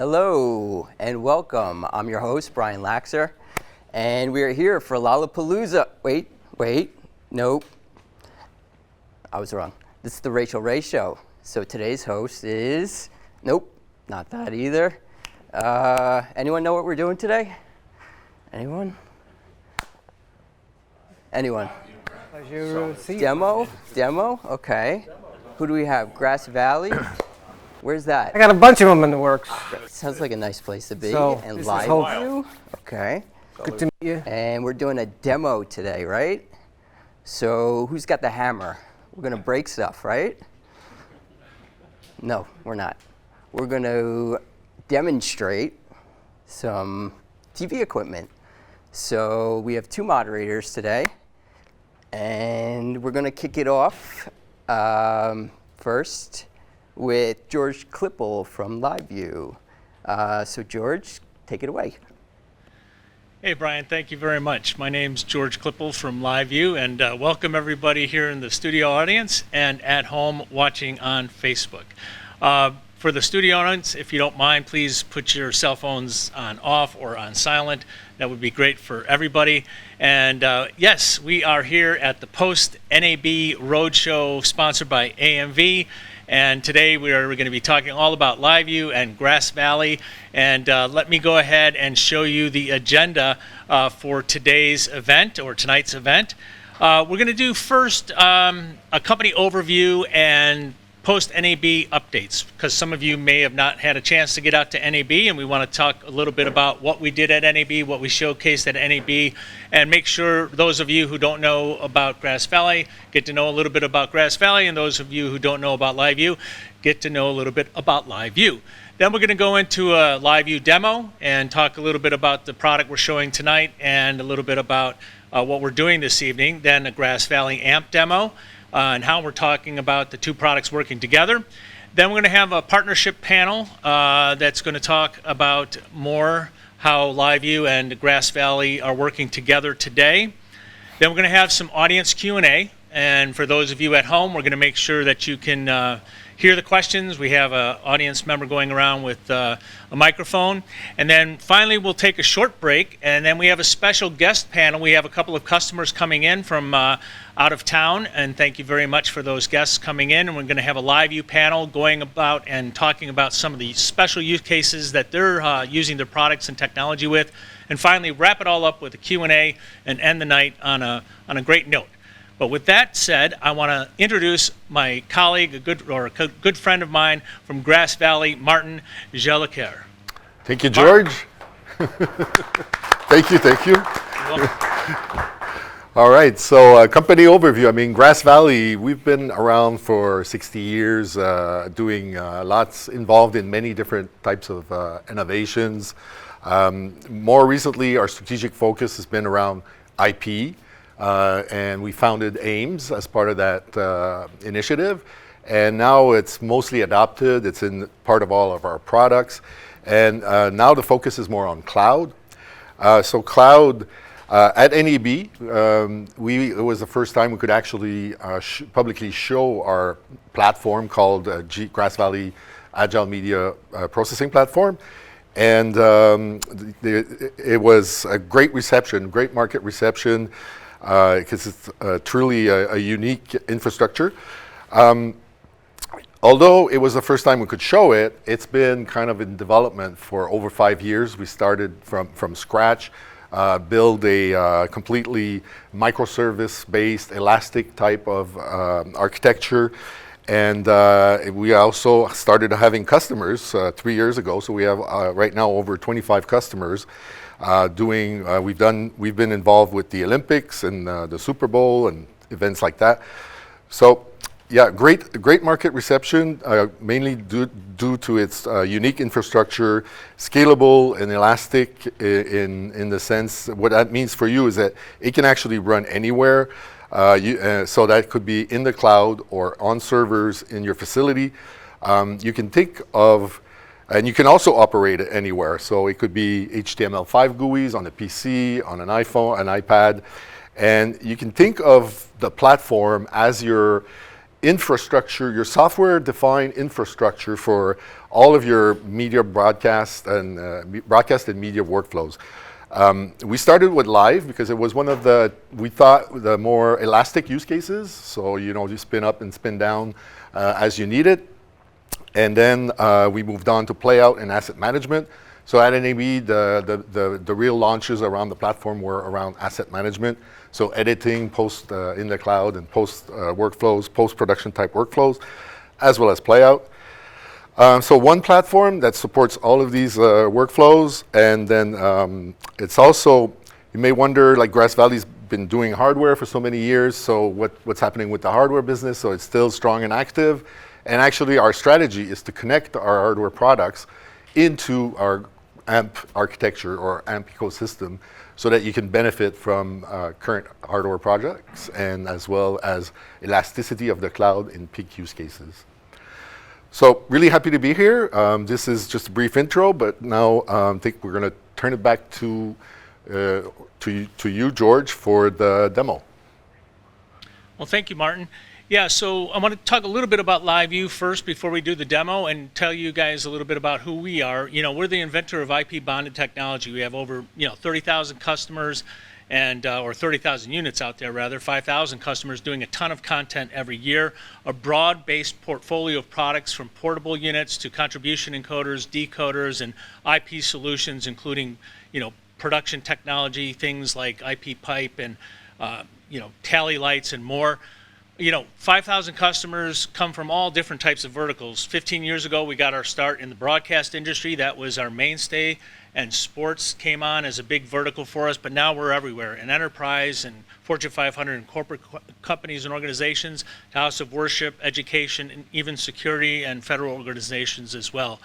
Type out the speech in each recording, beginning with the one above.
Hello and welcome. I'm your host, Brian Laxer, and we are here for Lollapalooza. Wait, nope. I was wrong. This is the Rachel Ray Show. So today's host is, nope, not that either. Anyone know what we're doing today? Anyone? Demo? Okay. Who do we have? Grass Valley? Where's that? I got a bunch of them in the works. Sounds like a nice place to be. So, and this is LiveU. Okay. Good to meet you. And we're doing a demo today, right? So who's got the hammer? We're gonna break stuff, right? No, we're not. We're gonna demonstrate some TV equipment. So we have two moderators today, and we're gonna kick it off first with George Klippel from LiveU. So George, take it away. Hey Brian, thank you very much. My name's George Klippel from LiveU, and welcome everybody here in the studio audience and at home watching on Facebook. For the studio audience, if you don't mind, please put your cell phones on off or on silent. That would be great for everybody. And yes, we are here at the Post-NAB Roadshow sponsored by AMV. And today we are going to be talking all about LiveU and Grass Valley. And let me go ahead and show you the agenda for today's event or tonight's event. We're going to do first a company overview and post-NAB updates, because some of you may have not had a chance to get out to NAB, and we want to talk a little bit about what we did at NAB, what we showcased at NAB, and make sure those of you who don't know about Grass Valley get to know a little bit about Grass Valley, and those of you who don't know about LiveU get to know a little bit about LiveU. Then we're going to go into a LiveU demo and talk a little bit about the product we're showing tonight and a little bit about what we're doing this evening. Then a Grass Valley AMP demo. And how we're talking about the two products working together. Then we're going to have a partnership panel that's going to talk about more how LiveU and Grass Valley are working together today. Then we're going to have some audience Q&A, and for those of you at home, we're going to make sure that you can hear the questions. We have an audience member going around with a microphone. And then finally, we'll take a short break, and then we have a special guest panel. We have a couple of customers coming in from out of town, and thank you very much for those guests coming in. And we're going to have a LiveU panel going about and talking about some of the special use cases that they're using their products and technology with. And finally, wrap it all up with a Q&A and end the night on a great note. But with that said, I want to introduce my colleague, a good friend of mine from Grass Valley, Martin Jeliker. Thank you, George. Thank you. All right, so company overview. I mean, Grass Valley, we've been around for 60 years, doing lots, involved in many different types of innovations. More recently, our strategic focus has been around IP. And we founded AIMS as part of that initiative. And now it's mostly adopted. It's in part of all of our products. And now the focus is more on cloud. So cloud, at NAB, it was the first time we could actually publicly show our platform called Grass Valley Agile Media Processing Platform. And it was a great reception, great market reception. Because it's truly a unique infrastructure. Although it was the first time we could show it, it's been kind of in development for over 5 years. We started from scratch, build a completely microservice-based, elastic type of architecture. And we also started having customers 3 years ago. So we have right now over 25 customers. We've been involved with the Olympics and the Super Bowl and events like that. So, yeah, great market reception, mainly due to its unique infrastructure, scalable and elastic in the sense. What that means for you is that it can actually run anywhere. So that could be in the cloud or on servers in your facility. You can think of. And you can also operate it anywhere. So it could be HTML5 GUIs on a PC, on an iPhone, an iPad. And you can think of the platform as your infrastructure, your software-defined infrastructure for all of your media broadcast and media workflows. We started with live because it was one of we thought, the more elastic use cases. So, you spin up and spin down as you need it. And then we moved on to playout and asset management. So at NAB, the real launches around the platform were around asset management. So editing, post in the cloud, and post workflows, post-production type workflows, as well as playout. So one platform that supports all of these workflows, and then it's also, you may wonder, like Grass Valley's been doing hardware for so many years, so what's happening with the hardware business? So it's still strong and active. And actually our strategy is to connect our hardware products into our AMP architecture or AMP ecosystem so that you can benefit from current hardware projects and as well as elasticity of the cloud in peak use cases. So really happy to be here. This is just a brief intro, but now I think we're going to turn it back to you, George, for the demo. Well, thank you, Martin. Yeah, so I want to talk a little bit about LiveU first before we do the demo and tell you guys a little bit about who we are. We're the inventor of IP bonded technology. We have over 30,000 customers and or 30,000 units out there rather, 5,000 customers doing a ton of content every year, a broad-based portfolio of products from portable units to contribution encoders, decoders, and IP solutions, including production technology, things like IP pipe and tally lights and more. 5,000 customers come from all different types of verticals. 15 years ago, we got our start in the broadcast industry. That was our mainstay, and sports came on as a big vertical for us, but now we're everywhere, in enterprise and Fortune 500 and corporate companies and organizations, house of worship, education, and even security and federal organizations as well.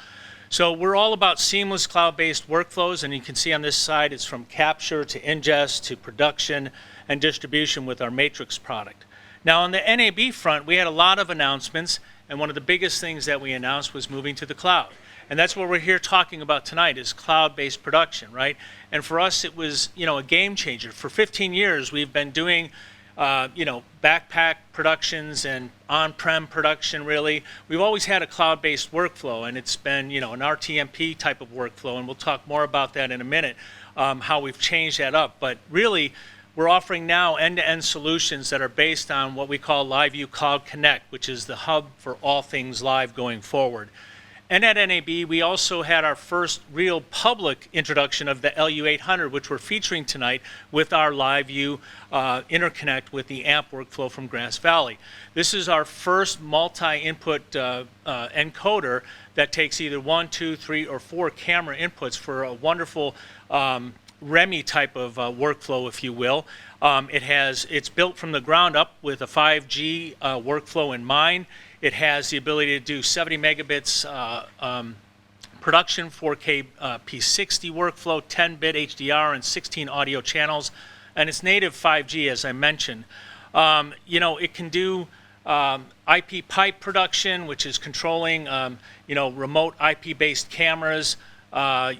So we're all about seamless cloud-based workflows, and you can see on this side, it's from capture to ingest to production and distribution with our Matrix product. Now on the NAB front, we had a lot of announcements, and one of the biggest things that we announced was moving to the cloud. And that's what we're here talking about tonight, is cloud-based production, right? And for us, it was, a game changer. For 15 years, we've been doing, backpack productions and on-prem production, really. We've always had a cloud-based workflow, and it's been, an RTMP type of workflow, and we'll talk more about that in a minute, how we've changed that up. But really, we're offering now end-to-end solutions that are based on what we call LiveU Cloud Connect, which is the hub for all things live going forward. And at NAB, we also had our first real public introduction of the LU800, which we're featuring tonight with our LiveU interconnect with the AMP workflow from Grass Valley. This is our first multi-input encoder that takes either 1, 2, 3, or 4 camera inputs for a wonderful REMI type of workflow, if you will. It's built from the ground up with a 5G workflow in mind. It has the ability to do 70 megabits production, 4K P60 workflow, 10-bit HDR, and 16 audio channels. And it's native 5G, as I mentioned. It can do IP pipe production, which is controlling, remote IP-based cameras,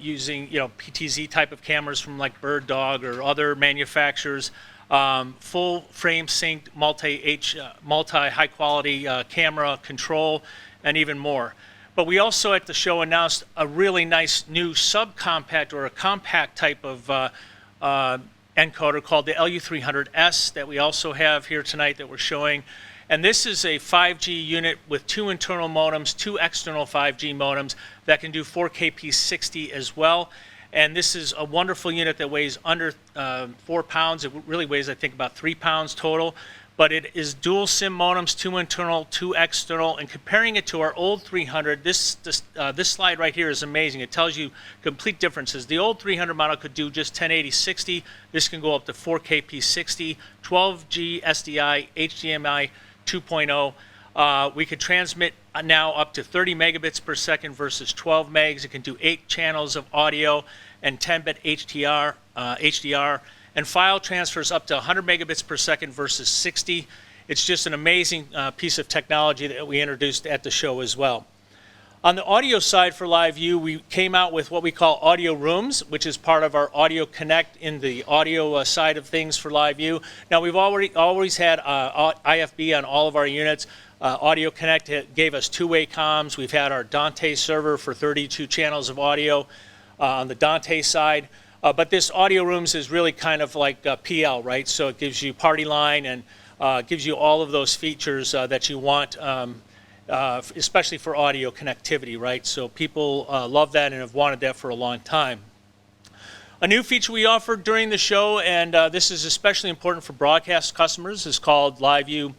using PTZ type of cameras from like Bird Dog or other manufacturers, full frame synced multi high quality camera control, and even more. But we also at the show announced a really nice new subcompact or a compact type of encoder called the LU300S that we also have here tonight that we're showing. And this is a 5G unit with 2 internal modems, 2 external 5G modems that can do 4K P60 as well. And this is a wonderful unit that weighs under 4 pounds. It really weighs, I think, about 3 pounds total. But it is dual SIM modems, 2 internal, 2 external. And comparing it to our old 300, this slide right here is amazing. It tells you complete differences. The old 300 model could do just 1080-60. This can go up to 4K P60, 12G SDI, HDMI 2.0. We could transmit now up to 30 megabits per second versus 12 megs. It can do 8 channels of audio and 10-bit HDR, and file transfers up to 100 megabits per second versus 60. It's just an amazing piece of technology that we introduced at the show as well. On the audio side for LiveU, we came out with what we call audio rooms, which is part of our Audio Connect in the audio side of things for LiveU. Now, we've always had IFB on all of our units. Audio Connect gave us two-way comms. We've had our Dante server for 32 channels of audio on the Dante side. But this audio rooms is really kind of like PL, right? So it gives you party line and gives you all of those features that you want, especially for audio connectivity, right? So people love that and have wanted that for a long time. A new feature we offered during the show, and this is especially important for broadcast customers, is called LiveU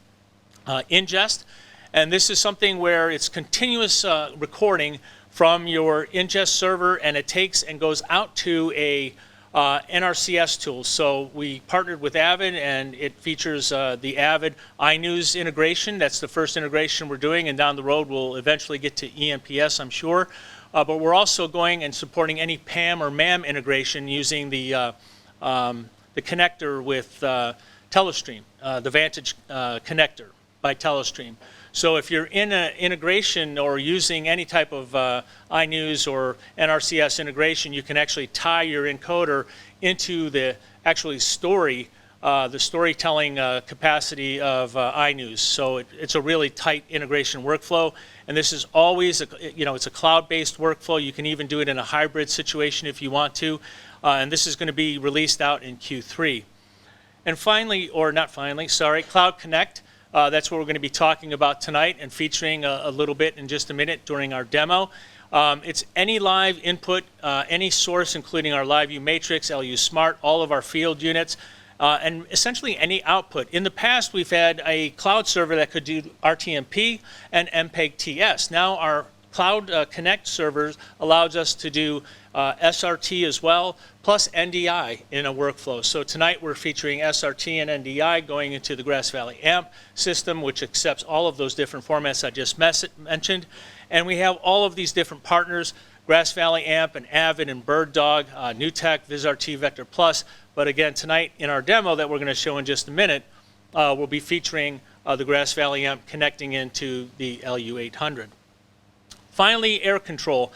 Ingest. And this is something where it's continuous recording from your ingest server, and it takes and goes out to a NRCS tool. So we partnered with Avid, and it features the Avid iNews integration. That's the first integration we're doing, and down the road we'll eventually get to EMPS, I'm sure. But we're also going and supporting any PAM or MAM integration using the connector with Telestream, the Vantage connector by Telestream. So if you're in an integration or using any type of iNews or NRCS integration, you can actually tie your encoder into the the storytelling capacity of iNews. So it's a really tight integration workflow. And this is always, it's a cloud-based workflow. You can even do it in a hybrid situation if you want to. And this is going to be released out in Q3. And finally, or not finally, sorry, Cloud Connect. That's what we're going to be talking about tonight and featuring a little bit in just a minute during our demo. It's any live input, any source, including our LiveU Matrix, LU Smart, all of our field units, and essentially any output. In the past, we've had a cloud server that could do RTMP and MPEG-TS. Now our Cloud Connect servers allows us to do SRT as well, plus NDI in a workflow. So tonight we're featuring SRT and NDI going into the Grass Valley AMP system, which accepts all of those different formats I just mentioned. And we have all of these different partners, Grass Valley AMP and Avid and Bird Dog, NewTek, VisRT, Vector Plus. But again, tonight in our demo that we're going to show in just a minute, we'll be featuring the Grass Valley AMP connecting into the LU800. Finally, air control.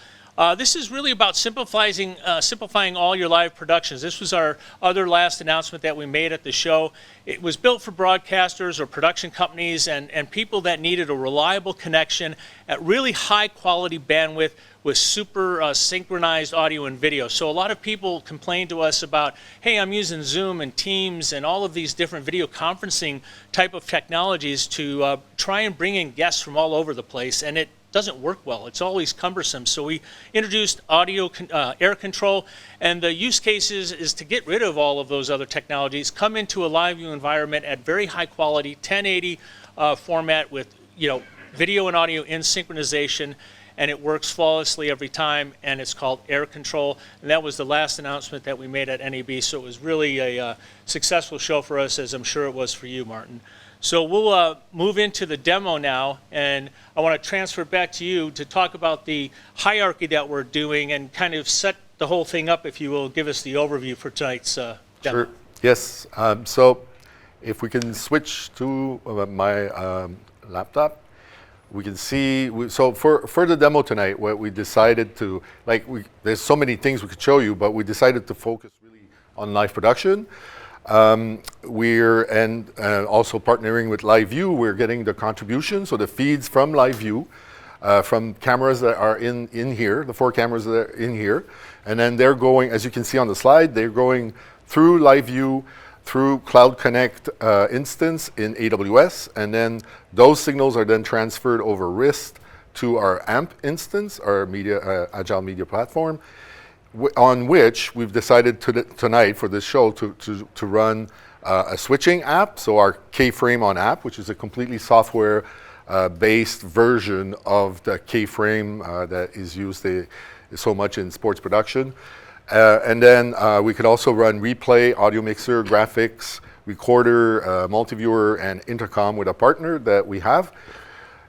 This is really about simplifying all your live productions. This was our other last announcement that we made at the show. It was built for broadcasters or production companies and people that needed a reliable connection at really high quality bandwidth with super synchronized audio and video. So a lot of people complain to us about, hey, I'm using Zoom and Teams and all of these different video conferencing type of technologies to try and bring in guests from all over the place, and it doesn't work well. It's always cumbersome. So we introduced audio air control, and the use cases is to get rid of all of those other technologies, come into a LiveU environment at very high quality 1080 format with video and audio in synchronization, and it works flawlessly every time, and it's called air control. And that was the last announcement that we made at NAB, so it was really a successful show for us, as I'm sure it was for you, Martin. So we'll move into the demo now, and I want to transfer back to you to talk about the hierarchy that we're doing and kind of set the whole thing up, if you will. Give us the overview for tonight's demo. Sure. Yes. So if we can switch to my laptop, we can see. So for the demo tonight, what we decided to, there's so many things we could show you, but we decided to focus really on live production. We're also partnering with LiveU. We're getting the contribution, so the feeds from LiveU, from cameras that are in here, the 4 cameras that are in here, and then they're going, as you can see on the slide, they're going through LiveU, through Cloud Connect instance in AWS, and then those signals are then transferred over RIST to our AMP instance, our agile media platform, on which we've decided tonight for this show to run a switching app, so our K-Frame on app, which is a completely software-based version of the K-Frame that is used so much in sports production. And then we could also run replay, audio mixer, graphics, recorder, multi-viewer, and intercom with a partner that we have.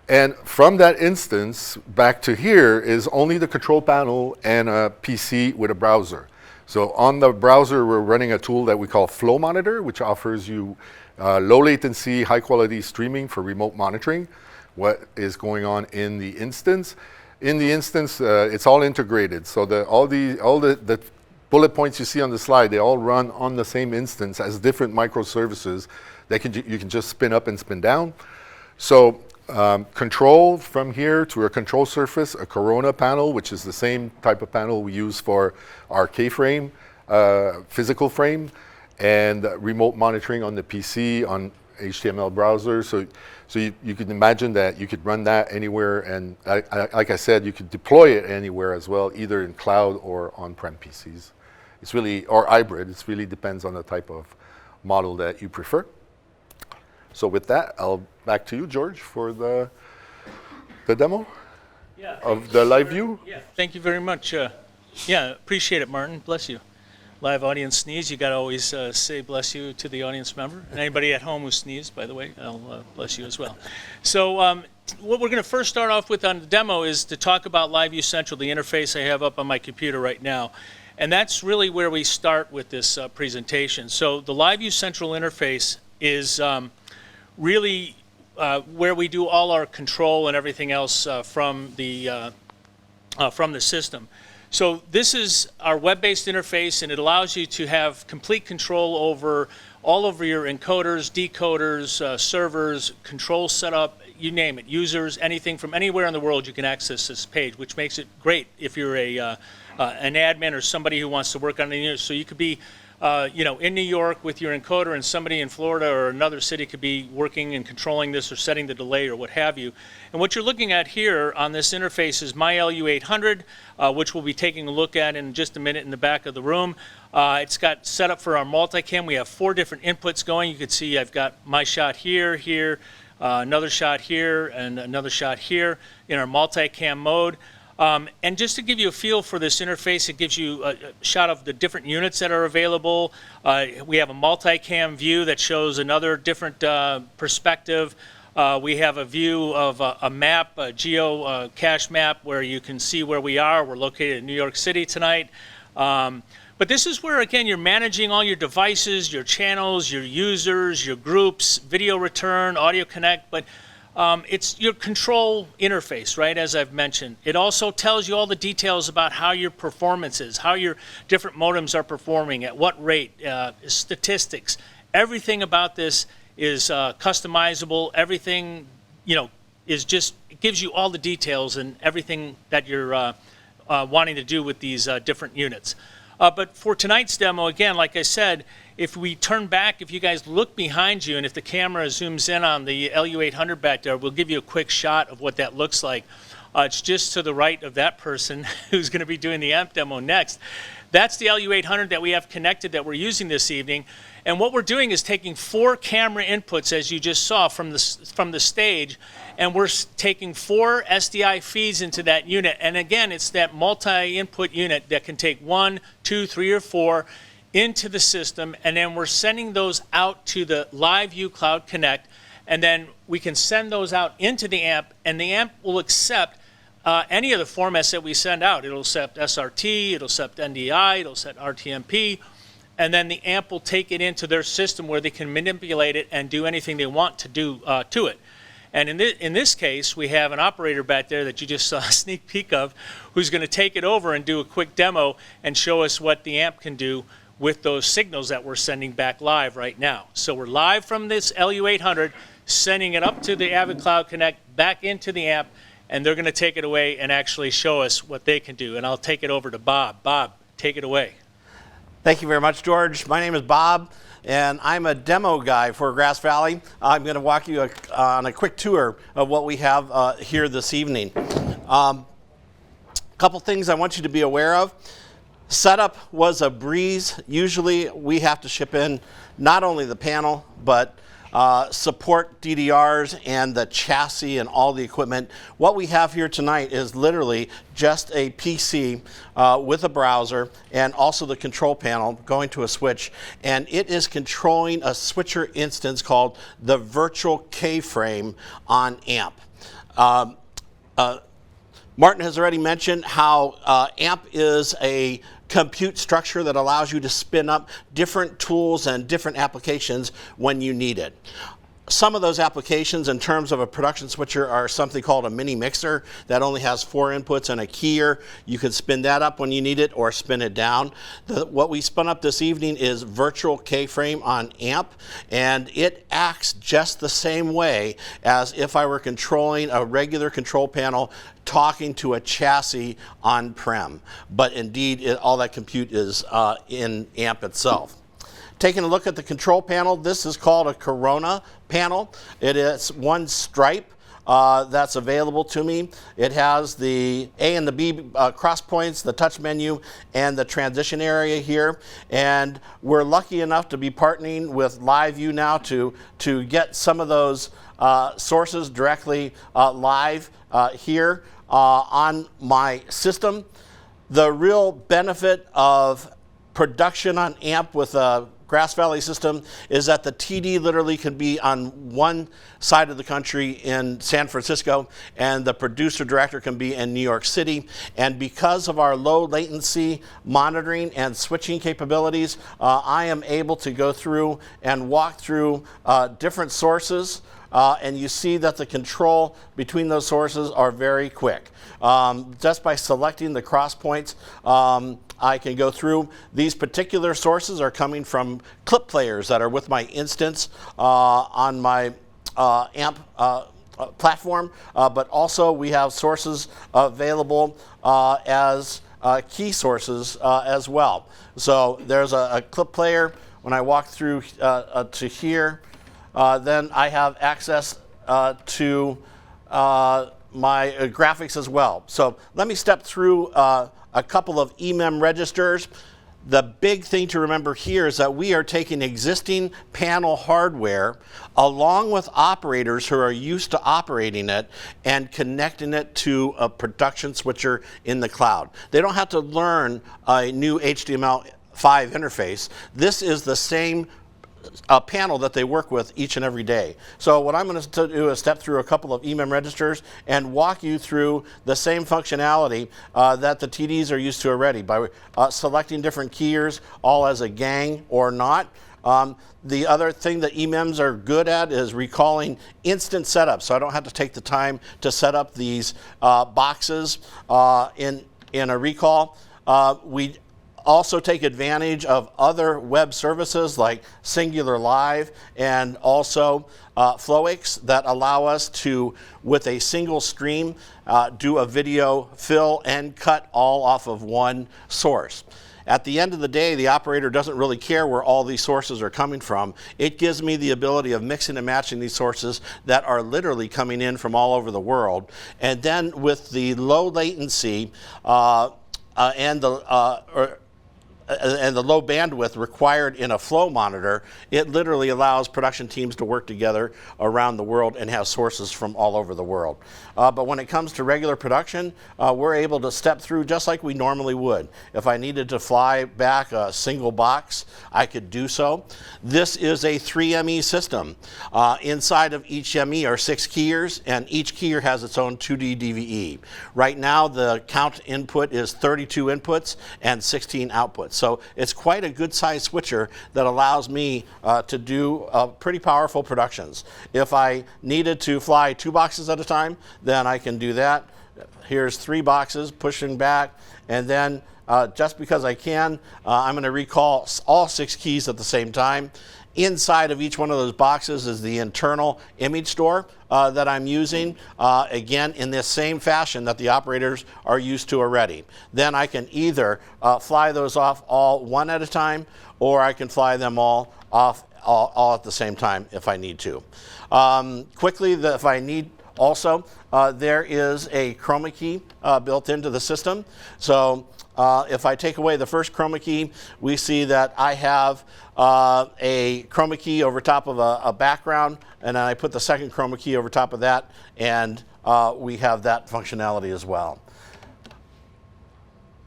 And from that instance, back to here is only the control panel and a PC with a browser. So on the browser, we're running a tool that we call Flow Monitor, which offers you low latency, high quality streaming for remote monitoring what is going on in the instance. In the instance, it's all integrated. So all the bullet points you see on the slide, they all run on the same instance as different microservices that you can just spin up and spin down. So control from here to a control surface, a Corona panel, which is the same type of panel we use for our K-frame, physical frame, and remote monitoring on the PC, on HTML browser. So you can imagine that you could run that anywhere, and like I said, you could deploy it anywhere as well, either in cloud or on-prem PCs. It's really, or hybrid, it really depends on the type of model that you prefer. So with that, I'll back to you, George, for the demo of the LiveU. Yeah, thank you very much. Yeah, appreciate it, Martin. Bless you. Live audience sneeze, you got to always say bless you to the audience member. And anybody at home who sneezed, by the way, I'll bless you as well. So what we're going to first start off with on the demo is to talk about LiveU Central, the interface I have up on my computer right now. And that's really where we start with this presentation. So the LiveU Central interface is really where we do all our control and everything else from the system. So this is our web-based interface, and it allows you to have complete control over all of your encoders, decoders, servers, control setup, you name it, users, anything from anywhere in the world you can access this page, which makes it great if you're an admin or somebody who wants to work on it. So you could be in New York with your encoder, and somebody in Florida or another city could be working and controlling this or setting the delay or what have you. And what you're looking at here on this interface is my LU800, which we'll be taking a look at in just a minute in the back of the room. It's got set up for our multicam. We have 4 different inputs going. You can see I've got my shot here, another shot here, and another shot here in our multicam mode. And just to give you a feel for this interface, it gives you a shot of the different units that are available. We have a multicam view that shows another different perspective. We have a view of a map, a geocache map, where you can see where we are. We're located in New York City tonight. But this is where, again, you're managing all your devices, your channels, your users, your groups, video return, audio connect. But it's your control interface, right, as I've mentioned. It also tells you all the details about how your performance is, how your different modems are performing, at what rate, statistics. Everything about this is customizable. Everything, is just, it gives you all the details and everything that you're wanting to do with these different units. But for tonight's demo, again, like I said, if we turn back, if you guys look behind you, and if the camera zooms in on the LU800 back there, we'll give you a quick shot of what that looks like. It's just to the right of that person who's going to be doing the AMP demo next. That's the LU800 that we have connected that we're using this evening. And what we're doing is taking 4 camera inputs, as you just saw from the stage, and we're taking 4 SDI feeds into that unit. And again, it's that multi-input unit that can take 1, 2, 3, or 4 into the system, and then we're sending those out to the LiveU Cloud Connect, and then we can send those out into the AMP, and the AMP will accept any of the formats that we send out. It'll accept SRT, it'll accept NDI, it'll accept RTMP, and then the AMP will take it into their system where they can manipulate it and do anything they want to do to it. And in this case, we have an operator back there that you just saw a sneak peek of, who's going to take it over and do a quick demo and show us what the AMP can do with those signals that we're sending back live right now. So we're live from this LU800, sending it up to the Avid Cloud Connect, back into the AMP, and they're going to take it away and actually show us what they can do. And I'll take it over to Bob. Bob, take it away. Thank you very much, George. My name is Bob, and I'm a demo guy for Grass Valley. I'm going to walk you on a quick tour of what we have here this evening. A couple things I want you to be aware of. Setup was a breeze. Usually we have to ship in not only the panel, but support DDRs and the chassis and all the equipment. What we have here tonight is literally just a PC with a browser and also the control panel going to a switch, and it is controlling a switcher instance called the virtual K-frame on AMP. Martin has already mentioned how AMP is a compute structure that allows you to spin up different tools and different applications when you need it. some of those applications in terms of a production switcher are something called a mini mixer that only has 4 inputs and a keyer. You can spin that up when you need it or spin it down. What we spun up this evening is virtual K-frame on AMP, and it acts just the same way as if I were controlling a regular control panel talking to a chassis on-prem. But indeed, all that compute is in AMP itself. Taking a look at the control panel, this is called a Corona panel. It is one stripe that's available to me. It has the A and the B cross points, the touch menu, and the transition area here. And we're lucky enough to be partnering with LiveU now to get some of those sources directly live here on my system. The real benefit of production on AMP with a Grass Valley system is that the TD literally can be on one side of the country in San Francisco, and the producer director can be in New York City. And because of our low latency monitoring and switching capabilities, I am able to go through and walk through different sources, and you see that the control between those sources are very quick. Just by selecting the cross points, I can go through. These particular sources are coming from clip players that are with my instance on my AMP platform, but also we have sources available as key sources as well. So there's a clip player. When I walk through to here, then I have access to my graphics as well. So let me step through a couple of EMEM registers. The big thing to remember here is that we are taking existing panel hardware along with operators who are used to operating it and connecting it to a production switcher in the cloud. They don't have to learn a new HTML5 interface. This is the same panel that they work with each and every day. So what I'm going to do is step through a couple of EMEM registers and walk you through the same functionality that the TDs are used to already by selecting different keyers, all as a gang or not. The other thing that EMEMs are good at is recalling instant setup, so I don't have to take the time to set up these boxes in a recall. We also take advantage of other web services like Singular Live and also Flowix that allow us to, with a single stream, do a video fill and cut all off of one source. At the end of the day, the operator doesn't really care where all these sources are coming from. It gives me the ability of mixing and matching these sources that are literally coming in from all over the world. And then with the low latency and the low bandwidth required in a flow monitor, it literally allows production teams to work together around the world and have sources from all over the world. But when it comes to regular production, we're able to step through just like we normally would. If I needed to fly back a single box, I could do so. This is a 3ME system. Inside of each ME are 6 keyers, and each keyer has its own 2D DVE. Right now, the count input is 32 inputs and 16 outputs. So it's quite a good size switcher that allows me to do pretty powerful productions. If I needed to fly 2 boxes at a time, then I can do that. Here's 3 boxes pushing back, and then just because I can, I'm going to recall all 6 keys at the same time. Inside of each one of those boxes is the internal image store that I'm using, again, in this same fashion that the operators are used to already. Then I can either fly those off all one at a time, or I can fly them all off all at the same time if I need to. Quickly, if I need also, there is a chroma key built into the system. So if I take away the first chroma key, we see that I have a chroma key over top of a background, and then I put the second chroma key over top of that, and we have that functionality as well.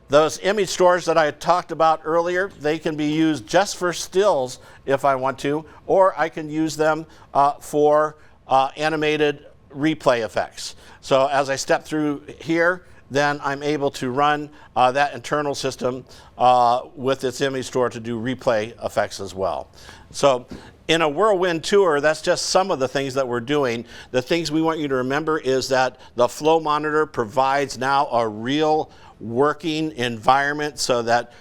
Those image stores that I talked about earlier, they can be used just for stills if I want to, or I can use them for animated replay effects. So as I step through here, then I'm able to run that internal system with its image store to do replay effects as well. So in a whirlwind tour, that's just some of the things that we're doing. The things we want you to remember is that the flow monitor provides now a real working environment so that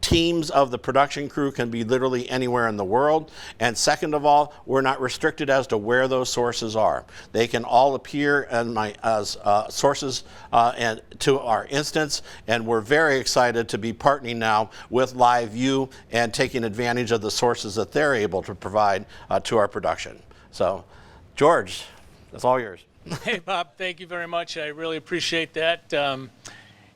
teams of the production crew can be literally anywhere in the world. And second of all, we're not restricted as to where those sources are. They can all appear as sources and to our instance, and we're very excited to be partnering now with LiveU and taking advantage of the sources that they're able to provide to our production. So, George, that's all yours. Hey, Bob, thank you very much. I really appreciate that.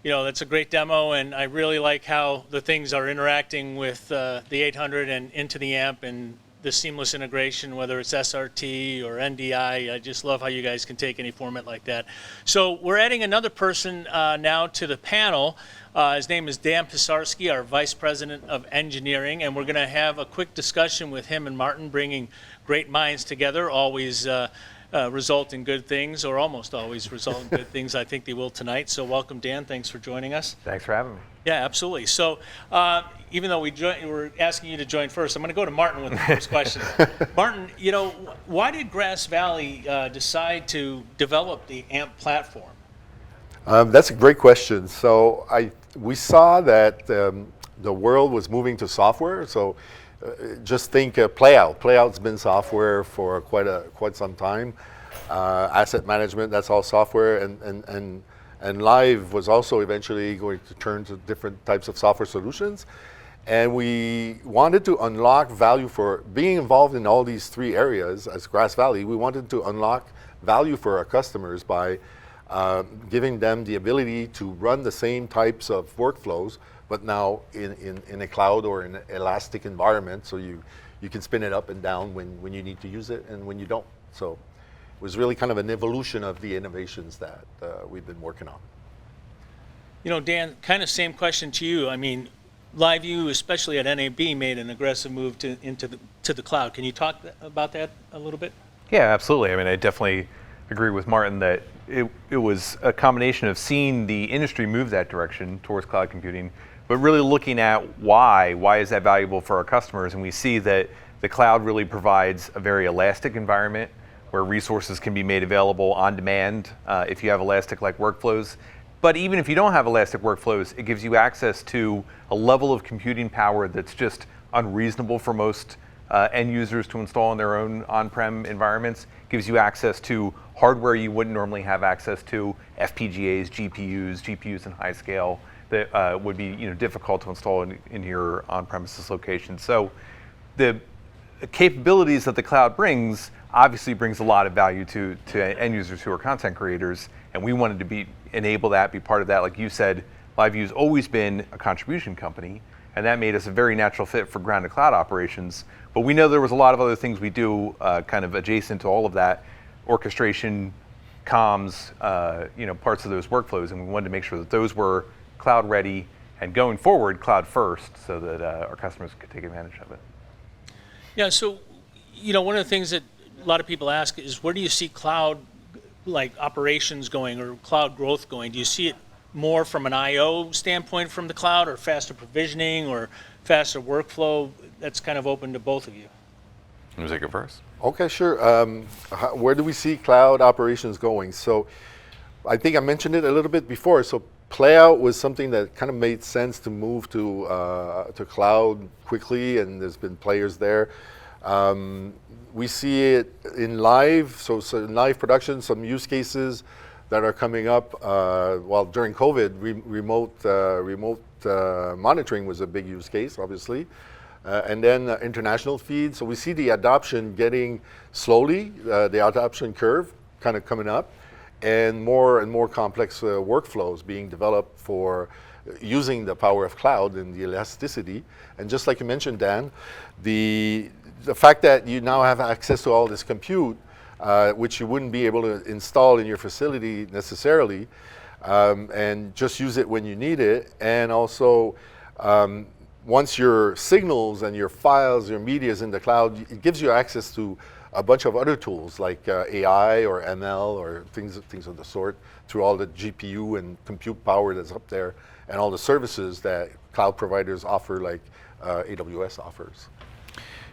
You know, that's a great demo, and I really like how the things are interacting with the 800 and into the amp and the seamless integration, whether it's SRT or NDI. I just love how you guys can take any format like that. So we're adding another person now to the panel. His name is Dan Pisarski, our Vice President of Engineering, and we're going to have a quick discussion with him and Martin, bringing great minds together, always result in good things, or almost always result in good things. I think they will tonight. So welcome, Dan. Thanks for joining us. Thanks for having me. Yeah, absolutely. So even though we're asking you to join first, I'm going to go to Martin with the first question. Martin, you know, why did Grass Valley decide to develop the AMP platform? That's a great question. So we saw that the world was moving to software. So just think Playout. Playout's been software for quite some time. Asset management, that's all software, and Live was also eventually going to turn to different types of software solutions. And we wanted to unlock value for being involved in all these three areas as Grass Valley. We wanted to unlock value for our customers by giving them the ability to run the same types of workflows, but now in a cloud or in an elastic environment, so you can spin it up and down when you need to use it and when you don't. So it was really kind of an evolution of the innovations that we've been working on. You know, Dan, kind of same question to you. I mean, LiveU, especially at NAB, made an aggressive move to the cloud. Can you talk about that a little bit? Yeah, absolutely. I mean, I definitely agree with Martin that it was a combination of seeing the industry move that direction towards cloud computing, but really looking at why is that valuable for our customers. And we see that the cloud really provides a very elastic environment where resources can be made available on demand if you have elastic-like workflows. But even if you don't have elastic workflows, it gives you access to a level of computing power that's just unreasonable for most end users to install in their own on-prem environments. Gives you access to hardware you wouldn't normally have access to, FPGAs, GPUs in high scale that would be difficult to install in your on-premises location. So the capabilities that the cloud brings obviously brings a lot of value to end users who are content creators, and we wanted to enable that, be part of that. Like you said, LiveU's always been a contribution company, and that made us a very natural fit for ground to cloud operations. But we know there was a lot of other things we do kind of adjacent to all of that, orchestration, comms, parts of those workflows, and we wanted to make sure that those were cloud ready and going forward cloud first, so that our customers could take advantage of it. Yeah, so one of the things that a lot of people ask is, where do you see cloud operations going, or cloud growth going? Do you see it more from an I/O standpoint from the cloud, or faster provisioning, or faster workflow? That's kind of open to both of you. You take it first. Okay, sure. Where do we see cloud operations going? So I think I mentioned it a little bit before. So Playout was something that kind of made sense to move to cloud quickly, and there's been players there. We see it in live, so in live production, some use cases that are coming up. During COVID, remote monitoring was a big use case, obviously. And then international feed. So we see the adoption getting slowly, the adoption curve kind of coming up, and more complex workflows being developed for using the power of cloud and the elasticity. And just like you mentioned, Dan, the fact that you now have access to all this compute, which you wouldn't be able to install in your facility necessarily, and just use it when you need it, and also once your signals and your files, your media is in the cloud, it gives you access to a bunch of other tools like AI or ML or things of the sort through all the GPU and compute power that's up there and all the services that cloud providers offer like AWS offers.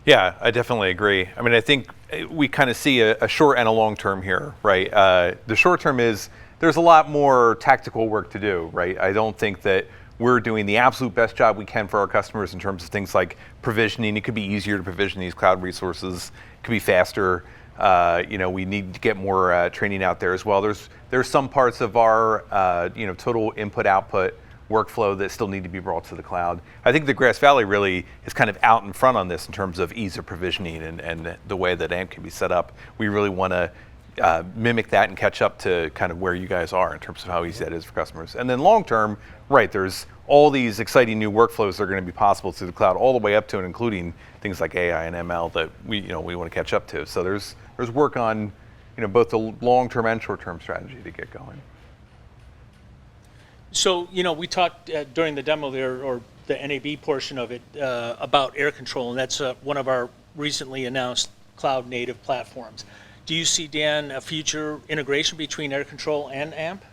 Yeah, I definitely agree. I mean, I think we kind of see a short and a long term here, right? The short term is there's a lot more tactical work to do, right? I don't think that we're doing the absolute best job we can for our customers in terms of things like provisioning. It could be easier to provision these cloud resources. It could be faster. We need to get more training out there as well. There's some parts of our total input-output workflow that still need to be brought to the cloud. I think the Grass Valley really is kind of out in front on this in terms of ease of provisioning and the way that AMP can be set up. We really want to mimic that and catch up to kind of where you guys are in terms of how easy that is for customers. And then long term, right, there's all these exciting new workflows that are going to be possible through the cloud, all the way up to and including things like AI and ML that we want to catch up to. So there's work on both the long-term and short-term strategy to get going. So, we talked during the demo there, or the NAB portion of it, about air control, and that's one of our recently announced cloud-native platforms. Do you see, Dan, a future integration between air control and AMP?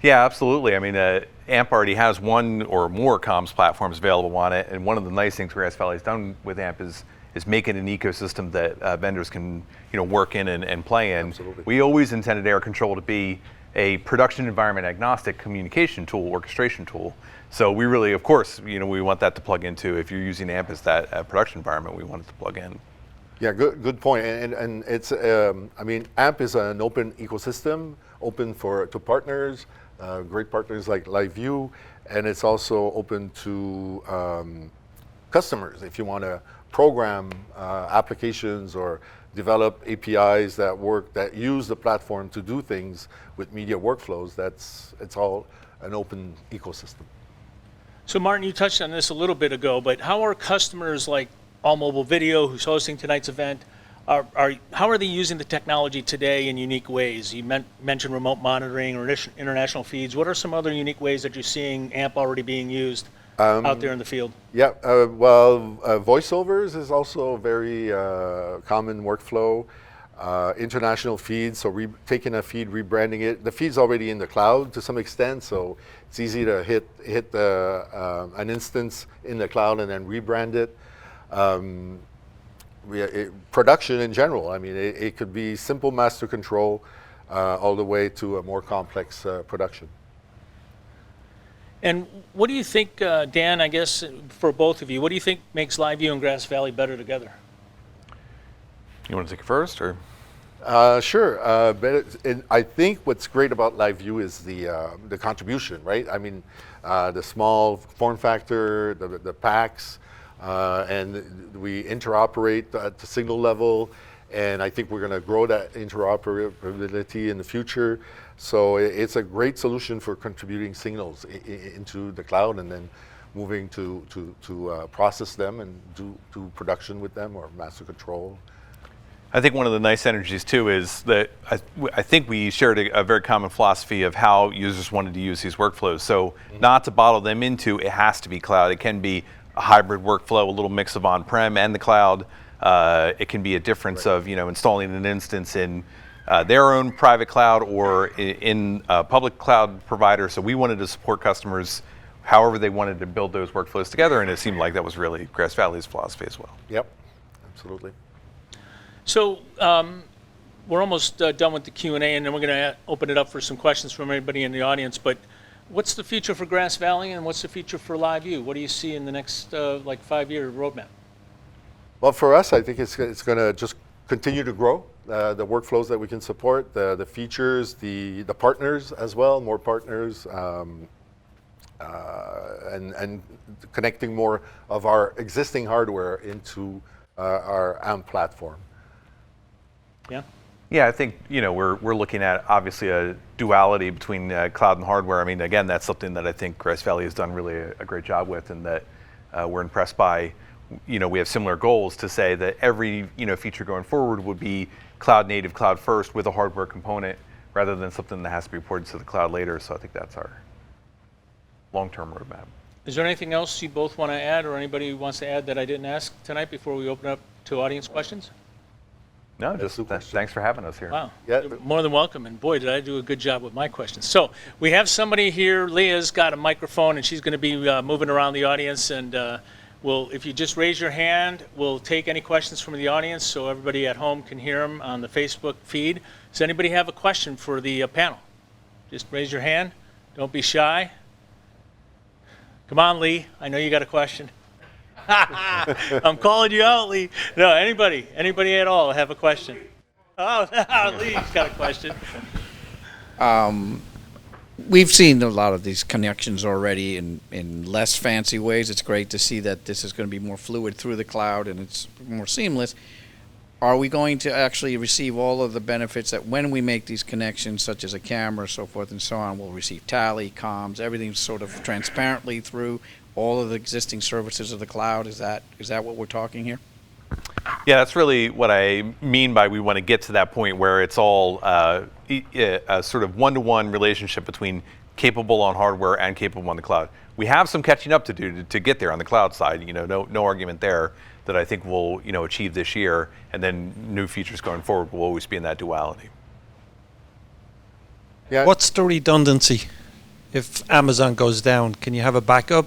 Yeah, absolutely. I mean, AMP already has one or more comms platforms available on it, and one of the nice things Grass Valley has done with AMP is make it an ecosystem that vendors can work in and play in. Absolutely. We always intended air control to be a production environment agnostic communication tool, orchestration tool. So we really, of course, we want that to plug into. If you're using AMP as that production environment, we want it to plug in. Yeah, good point. And it's, AMP is an open ecosystem, open to partners, great partners like LiveU, and it's also open to customers. If you want to program applications or develop APIs that use the platform to do things with media workflows, it's all an open ecosystem. So Martin, you touched on this a little bit ago, but how are customers like All Mobile Video, who's hosting tonight's event, how are they using the technology today in unique ways? You mentioned remote monitoring or international feeds. What are some other unique ways that you're seeing AMP already being used out there in the field? Yeah, voiceovers is also a very common workflow. International feeds, so taking a feed, rebranding it. The feed's already in the cloud to some extent, so it's easy to hit an instance in the cloud and then rebrand it. Production in general, I mean, it could be simple master control all the way to a more complex production. And what do you think, Dan, I guess for both of you, what do you think makes LiveU and Grass Valley better together? You want to take it first, or? Sure. I think what's great about LiveU is the contribution, right? I mean, the small form factor, the packs, and we interoperate at the signal level, and I think we're going to grow that interoperability in the future. So it's a great solution for contributing signals into the cloud and then moving to process them and do production with them or master control. I think one of the nice energies too is that I think we shared a very common philosophy of how users wanted to use these workflows. So not to bottle them into, it has to be cloud. It can be a hybrid workflow, a little mix of on-prem and the cloud. It can be a difference of installing an instance in their own private cloud or in a public cloud provider. So we wanted to support customers however they wanted to build those workflows together, and it seemed like that was really Grass Valley's philosophy as well. Yep, absolutely. So we're almost done with the Q&A, and then we're going to open it up for some questions from everybody in the audience. But what's the future for Grass Valley, and what's the future for LiveU? What do you see in the next 5-year roadmap? Well, for us, I think it's going to just continue to grow. The workflows that we can support, the features, the partners as well, more partners, and connecting more of our existing hardware into our AMP platform. Yeah. Yeah, I think we're looking at obviously a duality between cloud and hardware. I mean, again, that's something that I think Grass Valley has done really a great job with, and that we're impressed by. We have similar goals to say that every feature going forward would be cloud native, cloud first with a hardware component, rather than something that has to be ported to the cloud later. So I think that's our long-term roadmap. Is there anything else you both want to add, or anybody who wants to add that I didn't ask tonight before we open up to audience questions? No, just thanks for having us here. Wow. Yeah. You're more than welcome. And boy, did I do a good job with my questions. So we have somebody here. Leah's got a microphone, and she's going to be moving around the audience. And if you just raise your hand, we'll take any questions from the audience so everybody at home can hear them on the Facebook feed. Does anybody have a question for the panel? Just raise your hand. Don't be shy. Come on, Lee. I know you got a question. I'm calling you out, Lee. No, anybody at all have a question? Oh, Lee's got a question. We've seen a lot of these connections already in less fancy ways. It's great to see that this is going to be more fluid through the cloud and it's more seamless. Are we going to actually receive all of the benefits that when we make these connections, such as a camera, so forth and so on, we'll receive tally, comms, everything sort of transparently through all of the existing services of the cloud? Is that what we're talking here? Yeah, that's really what I mean by we want to get to that point where it's all a sort of one-to-one relationship between capable on hardware and capable on the cloud. We have some catching up to do to get there on the cloud side. No argument there that I think we'll achieve this year, and then new features going forward will always be in that duality. Yeah. What's the redundancy if Amazon goes down? Can you have a backup?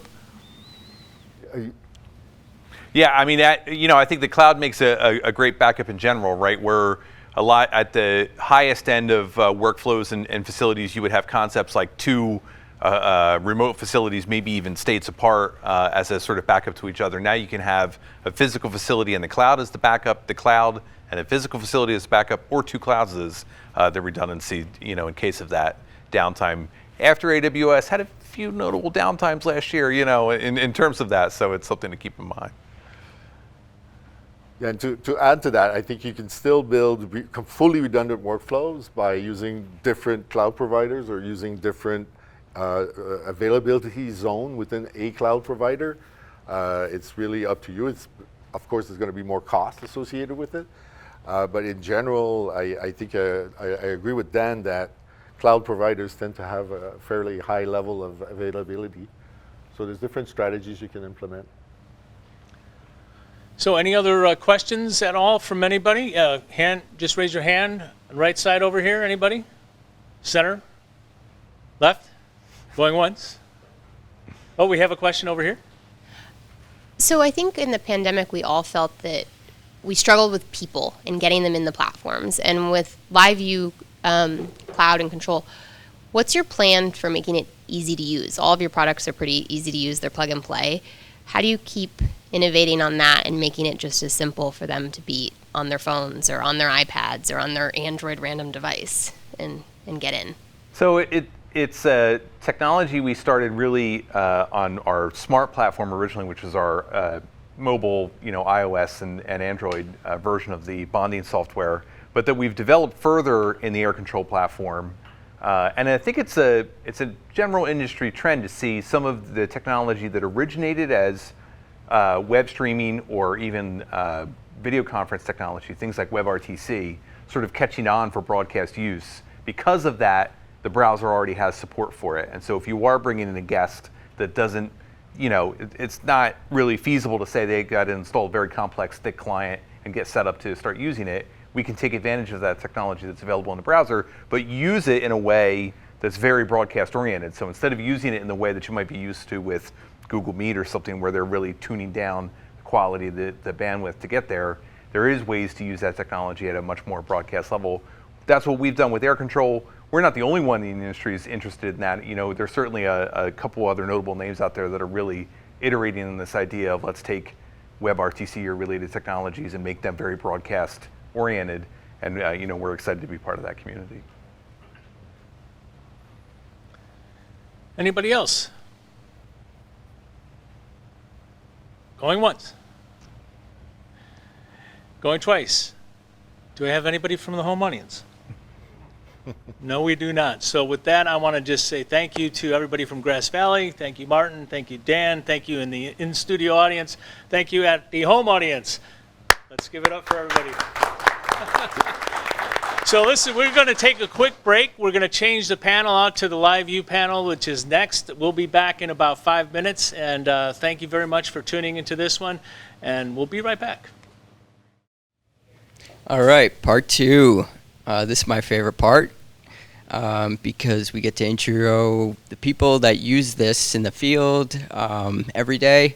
Yeah, I mean, I think the cloud makes a great backup in general, right? We're a lot at the highest end of workflows and facilities. You would have concepts like two remote facilities, maybe even states apart, as a sort of backup to each other. Now you can have a physical facility in the cloud as the backup, the cloud and a physical facility as backup, or two clouds as the redundancy, in case of that downtime. After AWS had a few notable downtimes last year, in terms of that, so it's something to keep in mind. Yeah, and to add to that, I think you can still build fully redundant workflows by using different cloud providers or using different availability zone within a cloud provider. It's really up to you. Of course, there's going to be more cost associated with it. But in general, I think I agree with Dan that cloud providers tend to have a fairly high level of availability. So there's different strategies you can implement. So any other questions at all from anybody? Just raise your hand. Right side over here, anybody? Center? Left? Going once? Oh, we have a question over here. So I think in the pandemic, we all felt that we struggled with people and getting them in the platforms. And with LiveU Cloud and Control, what's your plan for making it easy to use? All of your products are pretty easy to use. They're plug and play. How do you keep innovating on that and making it just as simple for them to be on their phones or on their iPads or on their Android random device and get in? So it's a technology we started really on our smart platform originally, which was our mobile, iOS and Android version of the bonding software, but that we've developed further in the air control platform. And I think it's a general industry trend to see some of the technology that originated as web streaming or even video conference technology, things like WebRTC, sort of catching on for broadcast use. Because of that, the browser already has support for it. And so if you are bringing in a guest that doesn't, it's not really feasible to say they got to install a very complex, thick client and get set up to start using it. We can take advantage of that technology that's available in the browser, but use it in a way that's very broadcast oriented. So instead of using it in the way that you might be used to with Google Meet or something where they're really tuning down the quality, the bandwidth to get there, there is ways to use that technology at a much more broadcast level. That's what we've done with air control. We're not the only one in the industry who's interested in that. There's certainly a couple other notable names out there that are really iterating in this idea of let's take WebRTC or related technologies and make them very broadcast oriented, and we're excited to be part of that community. Anybody else? Going once. Going twice. Do I have anybody from the home audience? No, we do not. So with that, I want to just say thank you to everybody from Grass Valley. Thank you, Martin. Thank you, Dan. Thank you in the in-studio audience. Thank you at the home audience. Let's give it up for everybody. So listen, we're going to take a quick break. We're going to change the panel out to the LiveU panel, which is next. We'll be back in about 5 minutes. And thank you very much for tuning into this one. And we'll be right back. All right, part two. This is my favorite part because we get to intro the people that use this in the field every day.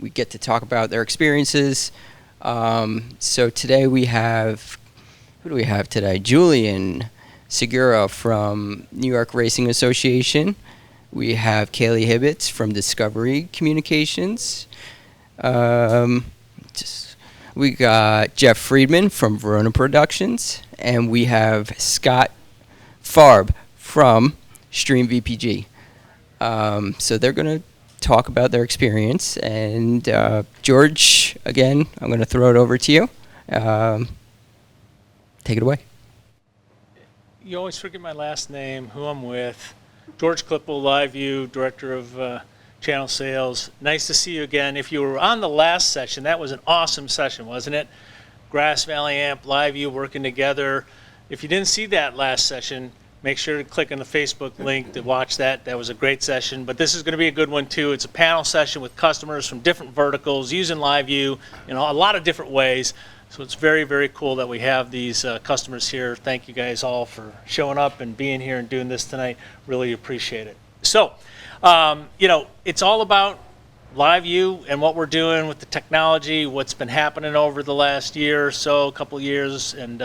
We get to talk about their experiences. So today we have, who do we have today? Julian Segura from New York Racing Association. We have Kaylee Hibbets from Discovery Communications. We got Jeff Friedman from Verona Productions, and we have Scott Farb from Stream VPG. So they're going to talk about their experience. And George, again, I'm going to throw it over to you. Take it away. You always forget my last name, who I'm with. George Klippel, LiveU, Director of Channel Sales. Nice to see you again. If you were on the last session, that was an awesome session, wasn't it? Grass Valley AMP, LiveU working together. If you didn't see that last session, make sure to click on the Facebook link to watch that. That was a great session, but this is going to be a good one too. It's a panel session with customers from different verticals using LiveU in a lot of different ways. So it's very, very cool that we have these customers here. Thank you guys all for showing up and being here and doing this tonight. Really appreciate it. So, it's all about LiveU and what we're doing with the technology, what's been happening over the last year or so, a couple of years, and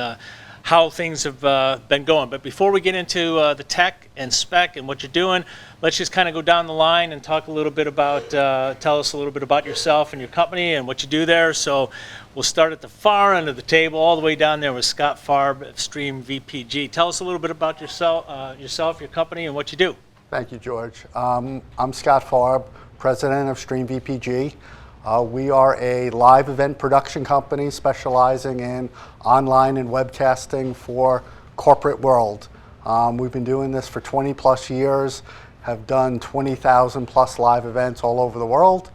how things have been going. But before we get into the tech and spec and what you're doing, let's just kind of go down the line and talk a little bit about, tell us a little bit about yourself and your company and what you do there. So we'll start at the far end of the table, all the way down there with Scott Farb of Stream VPG. Tell us a little bit about yourself, your company, and what you do. Thank you, George. I'm Scott Farb, president of Stream VPG. We are a live event production company specializing in online and webcasting for corporate world. We've been doing this for 20 plus years, have done 20,000 plus live events all over the world.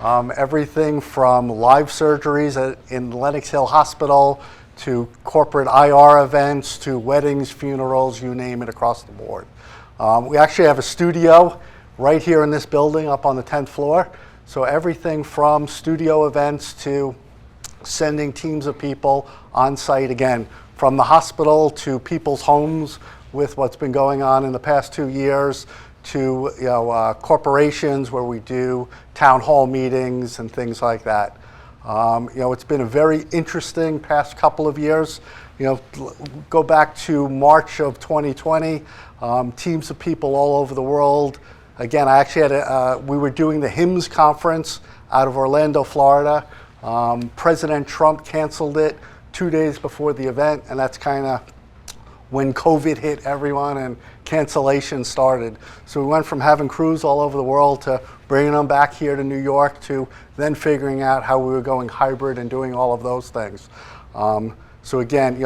Everything from live surgeries in Lenox Hill Hospital to corporate IR events to weddings, funerals, you name it, across the board. We actually have a studio right here in this building up on the 10th floor. So everything from studio events to sending teams of people on site, again, from the hospital to people's homes with what's been going on in the past 2 years to corporations where we do town hall meetings and things like that. It's been a very interesting past couple of years. Go back to March of 2020, teams of people all over the world. Again, I actually had we were doing the HIMSS conference out of Orlando, Florida. President Trump canceled it 2 days before the event, and that's kind of when COVID hit everyone and cancellation started. So we went from having crews all over the world to bringing them back here to New York to then figuring out how we were going hybrid and doing all of those things. So again,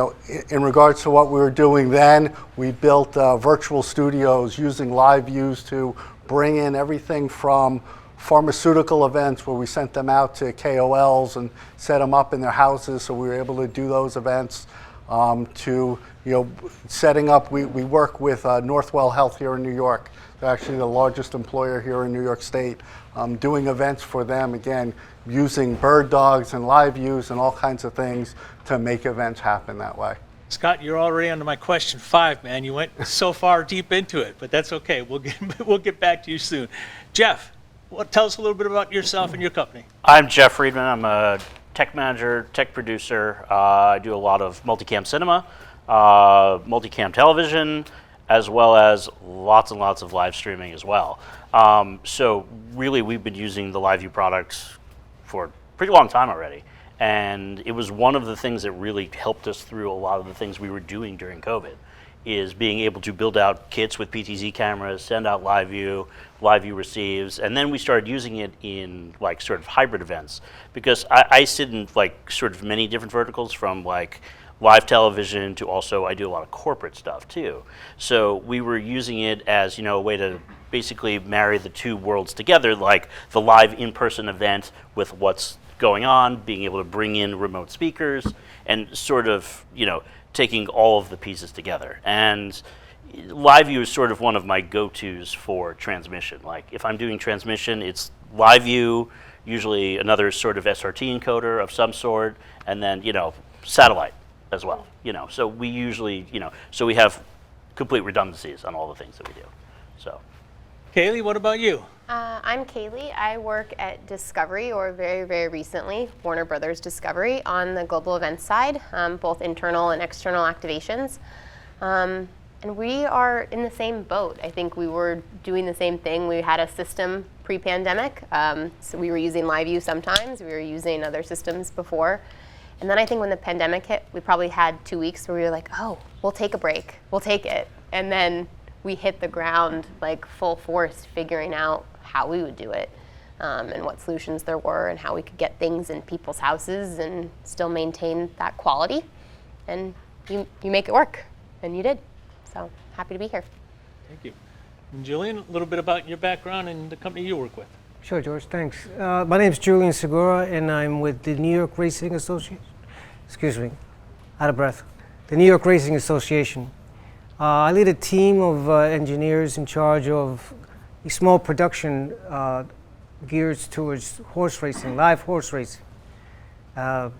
in regards to what we were doing then, we built virtual studios using LiveUs to bring in everything from pharmaceutical events where we sent them out to KOLs and set them up in their houses, so we were able to do those events, to setting up. We work with Northwell Health here in New York. They're actually the largest employer here in New York State, doing events for them, again, using bird dogs and LiveUs and all kinds of things to make events happen that way. Scott, you're already on to my question 5, man. You went so far deep into it, but that's okay. We'll get back to you soon. Jeff, tell us a little bit about yourself and your company. I'm Jeff Friedman. I'm a tech manager, tech producer. I do a lot of multicam cinema, multicam television, as well as lots and lots of live streaming as well. So really, we've been using the LiveU products for a pretty long time already. And it was one of the things that really helped us through a lot of the things we were doing during COVID, is being able to build out kits with PTZ cameras, send out LiveU, LiveU receives, and then we started using it in like sort of hybrid events. Because I sit in like sort of many different verticals, from like live television to also I do a lot of corporate stuff too. So we were using it as a way to basically marry the two worlds together, like the live in-person event with what's going on, being able to bring in remote speakers, and sort of, taking all of the pieces together. And LiveU is sort of one of my go-tos for transmission. Like if I'm doing transmission, it's LiveU, usually another sort of SRT encoder of some sort, and then, satellite as well. So we usually, so we have complete redundancies on all the things that we do. So, Kaylee, what about you? I'm Kaylee. I work at Discovery, or very, very recently, Warner Brothers Discovery, on the global events side, both internal and external activations. And we are in the same boat. I think we were doing the same thing. We had a system pre-pandemic, so we were using LiveU sometimes. We were using other systems before. And then I think when the pandemic hit, we probably had 2 weeks where we were like, oh, we'll take a break. We'll take it. And then we hit the ground like full force figuring out how we would do it, and what solutions there were, and how we could get things in people's houses and still maintain that quality. And you make it work, and you did. So happy to be here. Thank you. And Julian, a little bit about your background and the company you work with. Sure, George, thanks. My name is Julian Segura, and I'm with the New York Racing Association. Excuse me, out of breath. The New York Racing Association. I lead a team of engineers in charge of a small production geared towards horse racing, live horse racing. Our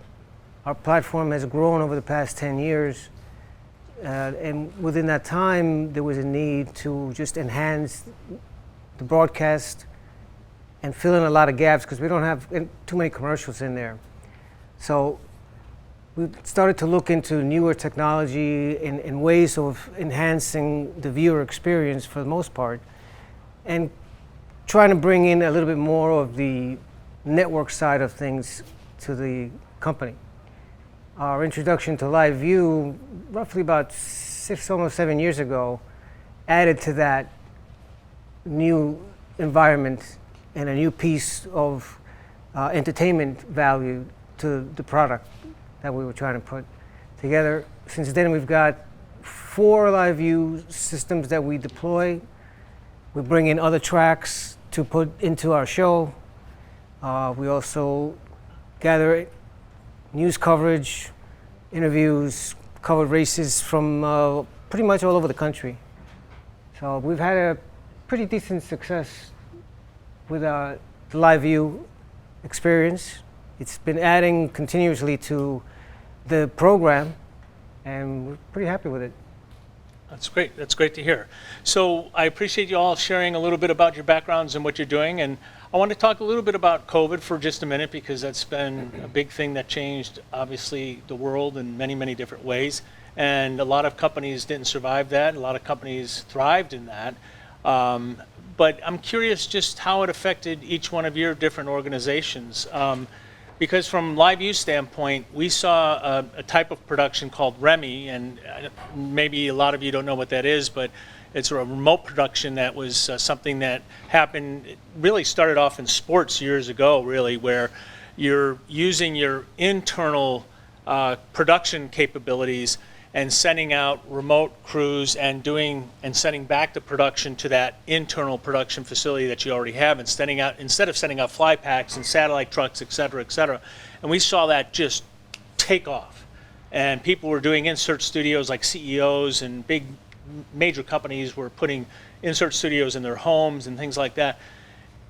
platform has grown over the past 10 years, and within that time, there was a need to just enhance the broadcast and fill in a lot of gaps because we don't have too many commercials in there. So we started to look into newer technology and ways of enhancing the viewer experience for the most part, and trying to bring in a little bit more of the network side of things to the company. Our introduction to LiveU, roughly about 6, almost 7 years ago, added to that new environment and a new piece of entertainment value to the product that we were trying to put together. Since then, we've got 4 LiveU systems that we deploy. We bring in other tracks to put into our show. We also gather news coverage, interviews, covered races from pretty much all over the country. So we've had a pretty decent success with the LiveU experience. It's been adding continuously to the program, and we're pretty happy with it. That's great. That's great to hear. So I appreciate you all sharing a little bit about your backgrounds and what you're doing. And I want to talk a little bit about COVID for just a minute, because that's been a big thing that changed, obviously, the world in many, many different ways. And a lot of companies didn't survive that. A lot of companies thrived in that. But I'm curious just how it affected each one of your different organizations. Because from LiveU standpoint, we saw a type of production called REMI, and maybe a lot of you don't know what that is, but it's a remote production that was something that happened, it really started off in sports years ago, really, where you're using your internal production capabilities and sending out remote crews and sending back the production to that internal production facility that you already have, and instead of sending out fly packs and satellite trucks, et cetera, et cetera. And we saw that just take off. And people were doing insert studios, like CEOs and big major companies were putting insert studios in their homes and things like that.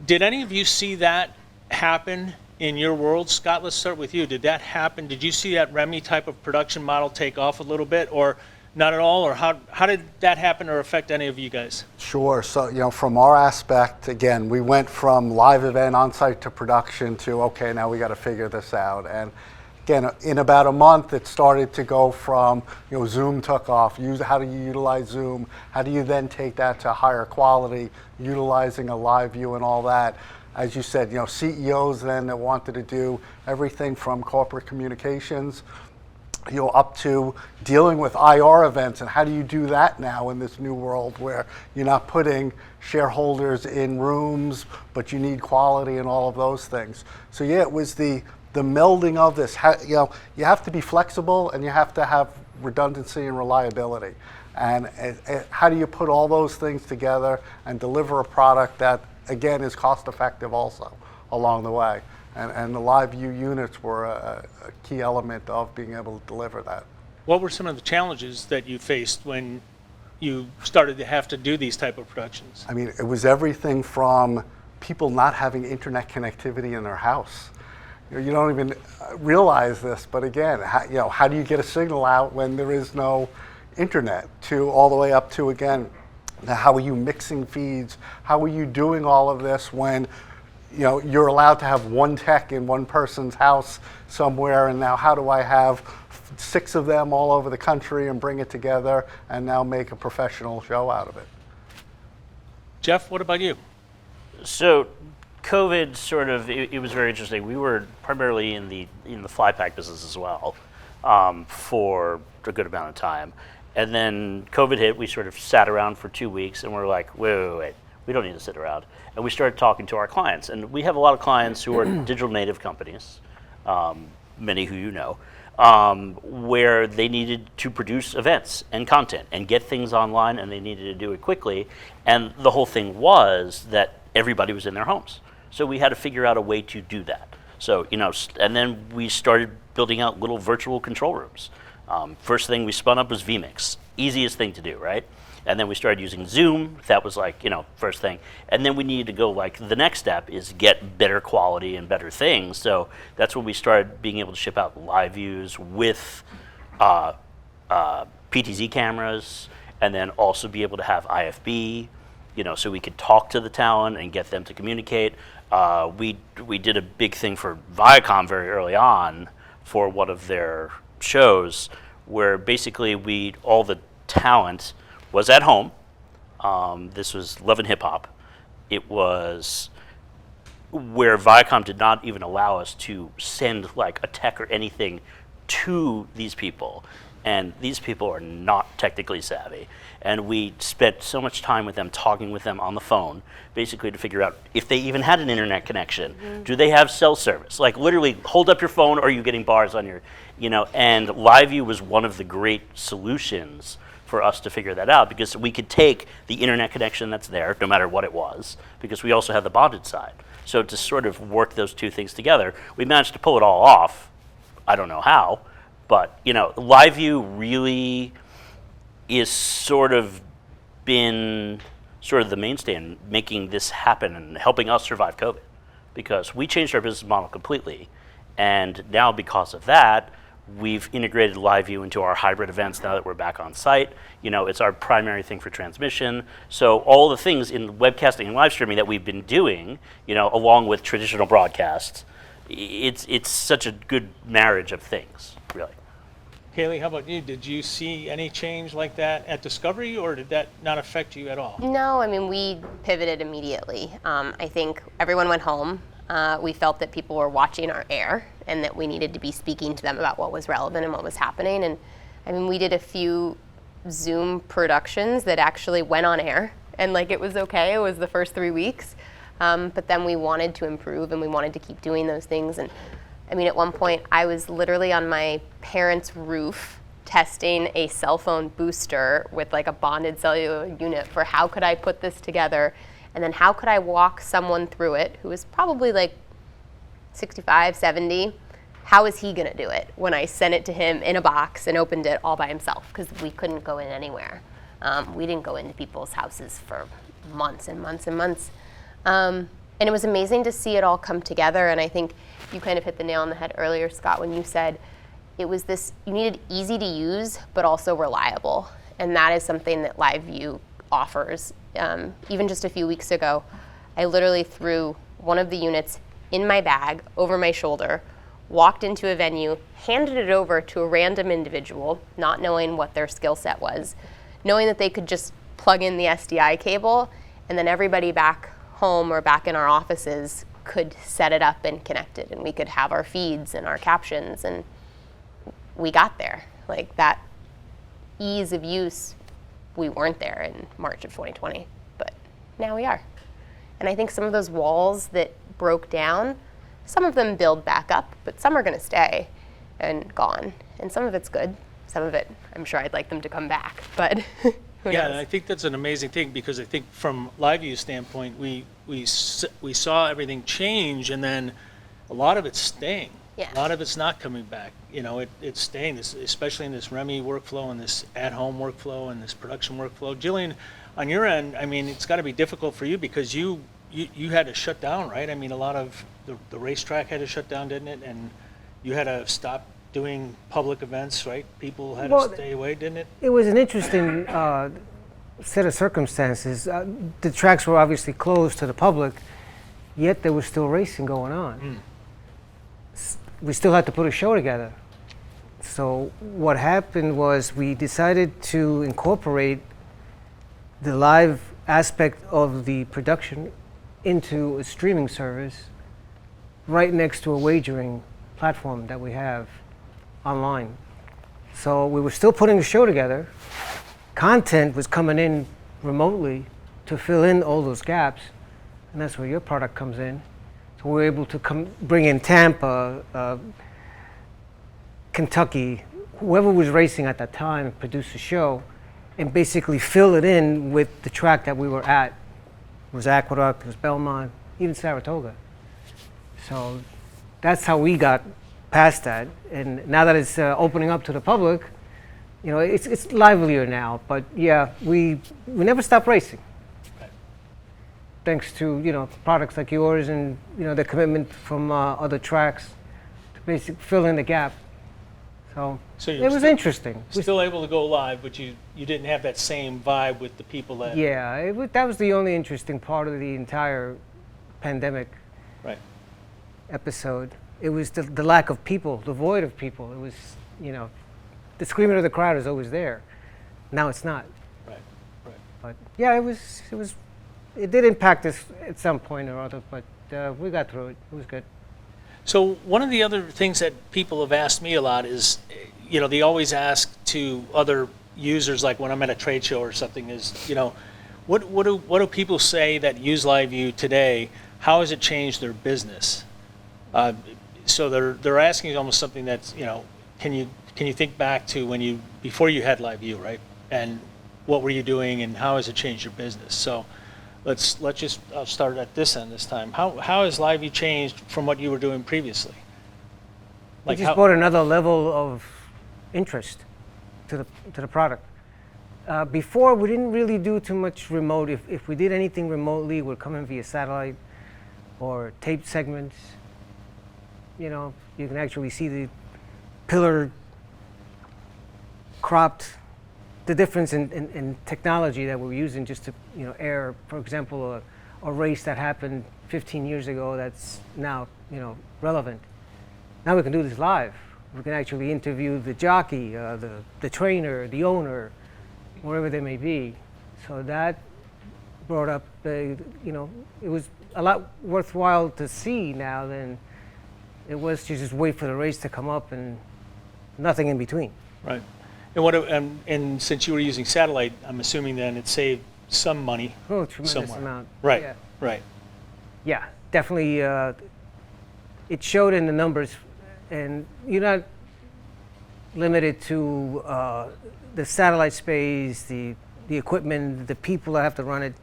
Did any of you see that happen in your world? Scott, let's start with you. Did that happen? Did you see that REMI type of production model take off a little bit, or not at all? Or how did that happen or affect any of you guys? Sure. So, from our aspect, again, we went from live event on-site to production to, okay, now we got to figure this out. And again, in about a month, it started to go from, Zoom took off. How do you utilize Zoom? How do you then take that to higher quality, utilizing a LiveU and all that? As you said, CEOs then that wanted to do everything from corporate communications, up to dealing with IR events, and how do you do that now in this new world where you're not putting shareholders in rooms, but you need quality and all of those things. So yeah, it was the melding of this. You have to be flexible and you have to have redundancy and reliability. And how do you put all those things together and deliver a product that, again, is cost effective also along the way. And the LiveU units were a key element of being able to deliver that. What were some of the challenges that you faced when you started to have to do these type of productions? I mean, it was everything from people not having internet connectivity in their house. You don't even realize this, but again, how do you get a signal out when there is no internet? To all the way up to, again, how are you mixing feeds? How are you doing all of this when you're allowed to have one tech in one person's house somewhere, and now how do I have 6 of them all over the country and bring it together and now make a professional show out of it? Jeff, what about you? So COVID it was very interesting. We were primarily in the fly pack business as well for a good amount of time. And then COVID hit, we sort of sat around for 2 weeks and we're like, wait, we don't need to sit around. And we started talking to our clients. And we have a lot of clients who are digital native companies, many who you know, where they needed to produce events and content and get things online, and they needed to do it quickly. And the whole thing was that everybody was in their homes. So we had to figure out a way to do that. So, and then we started building out little virtual control rooms. First thing we spun up was vMix, easiest thing to do, right? And then we started using Zoom. That was first thing. And then we needed to go the next step is get better quality and better things. So that's when we started being able to ship out LiveUs with PTZ cameras, and then also be able to have IFB, so we could talk to the talent and get them to communicate. We did a big thing for Viacom very early on for one of their shows, where basically all the talent was at home. This was Love and Hip Hop. It was where Viacom did not even allow us to send a tech or anything to these people. And these people are not technically savvy. And we spent so much time with them, talking with them on the phone, basically to figure out if they even had an internet connection. Mm-hmm. Do they have cell service? Literally, hold up your phone, or are you getting bars on your, and LiveU was one of the great solutions for us to figure that out, because we could take the internet connection that's there, no matter what it was, because we also had the bonded side. So to sort of work those two things together, we managed to pull it all off. I don't know how, but LiveU really is sort of been the mainstay in making this happen and helping us survive COVID, because we changed our business model completely. And now because of that, we've integrated LiveU into our hybrid events now that we're back on site. It's our primary thing for transmission. So all the things in webcasting and live streaming that we've been doing, along with traditional broadcasts, it's such a good marriage of things, really. Kaylee, how about you? Did you see any change like that at Discovery, or did that not affect you at all? No, we pivoted immediately. I think everyone went home. We felt that people were watching our air and that we needed to be speaking to them about what was relevant and what was happening. And we did a few Zoom productions that actually went on air, and it was okay. It was the first 3 weeks. But then we wanted to improve, and we wanted to keep doing those things. And at one point, I was literally on my parents' roof testing a cell phone booster with a bonded cellular unit for how could I put this together, and then how could I walk someone through it who was probably 65, 70. How is he going to do it when I sent it to him in a box and opened it all by himself, because we couldn't go in anywhere. We didn't go into people's houses for months and months and months. And it was amazing to see it all come together. And I think you kind of hit the nail on the head earlier, Scott, when you said it was you needed easy to use, but also reliable. And that is something that LiveU offers. Even just a few weeks ago, I literally threw one of the units in my bag over my shoulder, walked into a venue, handed it over to a random individual, not knowing what their skill set was, knowing that they could just plug in the SDI cable, and then everybody back home or back in our offices could set it up and connect it, and we could have our feeds and our captions, and we got there. That ease of use, we weren't there in March of 2020, but now we are. And I think some of those walls that broke down, some of them build back up, but some are going to stay and gone. And some of it's good. Some of it, I'm sure I'd like them to come back, but who knows? And I think that's an amazing thing, because I think from LiveU's standpoint, we saw everything change, and then a lot of it's staying. Yeah. A lot of it's not coming back. It's staying, especially in this REMI workflow and this at-home workflow and this production workflow. Jillian, on your end, it's got to be difficult for you, because you you had to shut down, right? I mean, a lot of the racetrack had to shut down, didn't it? And you had to stop doing public events, right? People had to stay away, didn't it? It was an interesting set of circumstances. The tracks were obviously closed to the public, yet there was still racing going on. We still had to put a show together. So what happened was we decided to incorporate the live aspect of the production into a streaming service right next to a wagering platform that we have online. So we were still putting a show together. Content was coming in remotely to fill in all those gaps, and that's where your product comes in. So we're able to bring in Tampa, Kentucky, whoever was racing at that time, produce a show, and basically fill it in with the track that we were at. It was Aqueduct, it was Belmont, even Saratoga. So that's how we got past that. And now that it's opening up to the public, you know, it's livelier now. But yeah, we never stopped racing. Thanks to, you know, products like yours and, you know, the commitment from other tracks to basically fill in the gap. So it was interesting. Still able to go live, but you didn't have that same vibe with the people that... Yeah, that was the only interesting part of the entire pandemic episode. It was the lack of people, the void of people. It was, you know, the screaming of the crowd is always there. Now it's not. Right. But yeah, it did impact us at some point or other, but we got through it. It was good. So one of the other things that people have asked me a lot is, you know, they always ask to other users, like when I'm at a trade show or something, is, you know, what do people say that use LiveU today? How has it changed their business? So they're asking almost something that's, you know, can you think back to before you had LiveU, right? And what were you doing and how has it changed your business? So let's just start at this end this time. How has LiveU changed from what you were doing previously? Like we just brought another level of interest to the product. Before, we didn't really do too much remote. If we did anything remotely, we'd come in via satellite or tape segments. You know, you can actually see the pillar cropped. The difference in technology that we're using just to, you know, air, for example, a race that happened 15 years ago that's now, you know, relevant. Now we can do this live. We can actually interview the jockey, the trainer, the owner, wherever they may be. So that brought up, you know, it was a lot worthwhile to see now than it was to just wait for the race to come up and nothing in between. Right. And since you were using satellite, I'm assuming then it saved some money. Oh, tremendous somewhere. Amount. Right. Yeah. Right. Yeah, definitely. It showed in the numbers, and you're not limited to the satellite space, the equipment, the people that have to run it.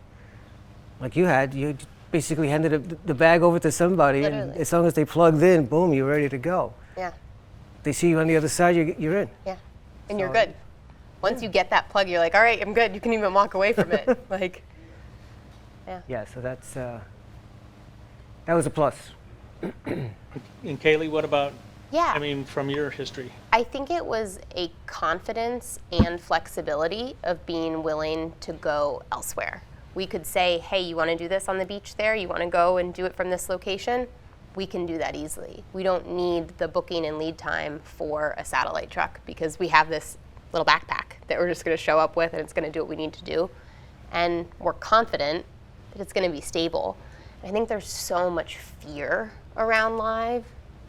Like you had, you basically handed the bag over to somebody, and as long as they plugged in, boom, you're ready to go. Yeah. They see you on the other side, you're in. Yeah. And you're good. Once you get that plug, you're like, all right, I'm good. You can even walk away from it. Like, yeah. Yeah, so that's that was a plus. And Kaylee, what about, Yeah. I mean, from your history? I think it was a confidence and flexibility of being willing to go elsewhere. We could say, hey, you want to do this on the beach there? You want to go and do it from this location? We can do that easily. We don't need the booking and lead time for a satellite truck because we have this little backpack that we're just going to show up with and it's going to do what we need to do. And we're confident that it's going to be stable. I think there's so much fear around live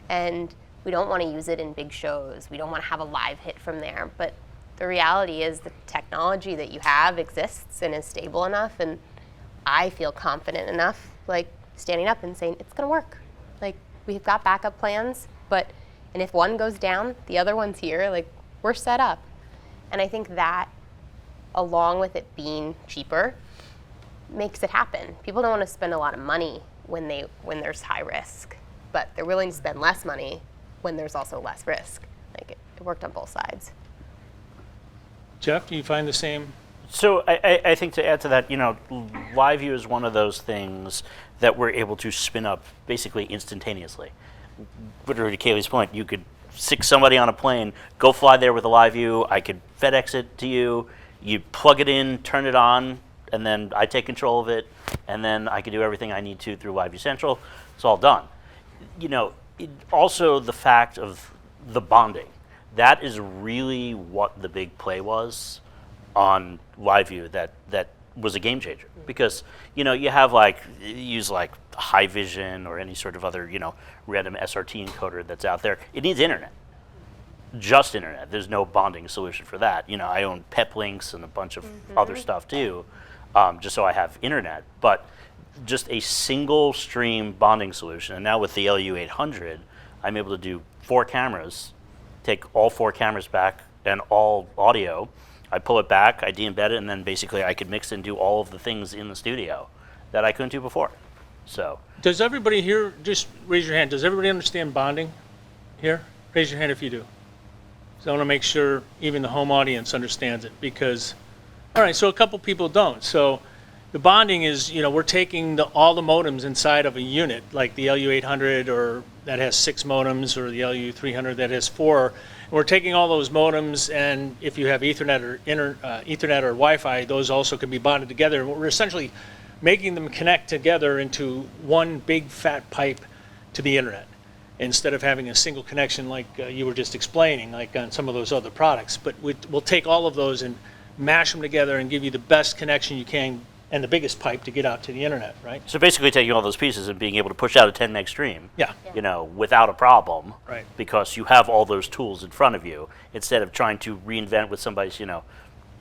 and we don't want to use it in big shows. We don't want to have a live hit from there. But the reality is the technology that you have exists and is stable enough, and I feel confident enough, like standing up and saying, it's going to work. Like, we've got backup plans, and if one goes down, the other one's here, like, we're set up. And I think that, along with it being cheaper, makes it happen. People don't want to spend a lot of money when there's high risk, but they're willing to spend less money when there's also less risk. Like, it worked on both sides. Jeff, do you find the same? So I think to add to that, you know, LiveU is one of those things that we're able to spin up basically instantaneously. Literally, to Kaylee's point, you could stick somebody on a plane, go fly there with a LiveU. I could FedEx it to you. You plug it in, turn it on, and then I take control of it, and then I can do everything I need to through LiveU Central. It's all done. Also the fact of the bonding. That is really what the big play was on LiveU that was a game changer. Because, you have use High Vision or any sort of other, random SRT encoder that's out there. It needs internet. Just internet. There's no bonding solution for that. I own PEP links and a bunch of other stuff too, just so I have internet. But just a single stream bonding solution. And now with the LU800, I'm able to do 4 cameras, take all 4 cameras back and all audio. I pull it back, I de-embed it, and then basically I could mix and do all of the things in the studio that I couldn't do before. So, Does everybody here, just raise your hand, does everybody understand bonding here? Raise your hand if you do. So I want to make sure even the home audience understands it, because, all right, so a couple people don't. So the bonding is, we're taking all the modems inside of a unit, like the LU800 or that has 6 modems, or the LU300 that has 4. And we're taking all those modems, and if you have Ethernet or Ethernet or Wi-Fi, those also can be bonded together. And we're essentially making them connect together into one big fat pipe to the internet, instead of having a single connection like you were just explaining, like on some of those other products. But we'll take all of those and mash them together and give you the best connection you can and the biggest pipe to get out to the internet, right? So basically taking all those pieces and being able to push out a 10 meg stream, Yeah. Without a problem, Right. because you have all those tools in front of you, instead of trying to reinvent with somebody's,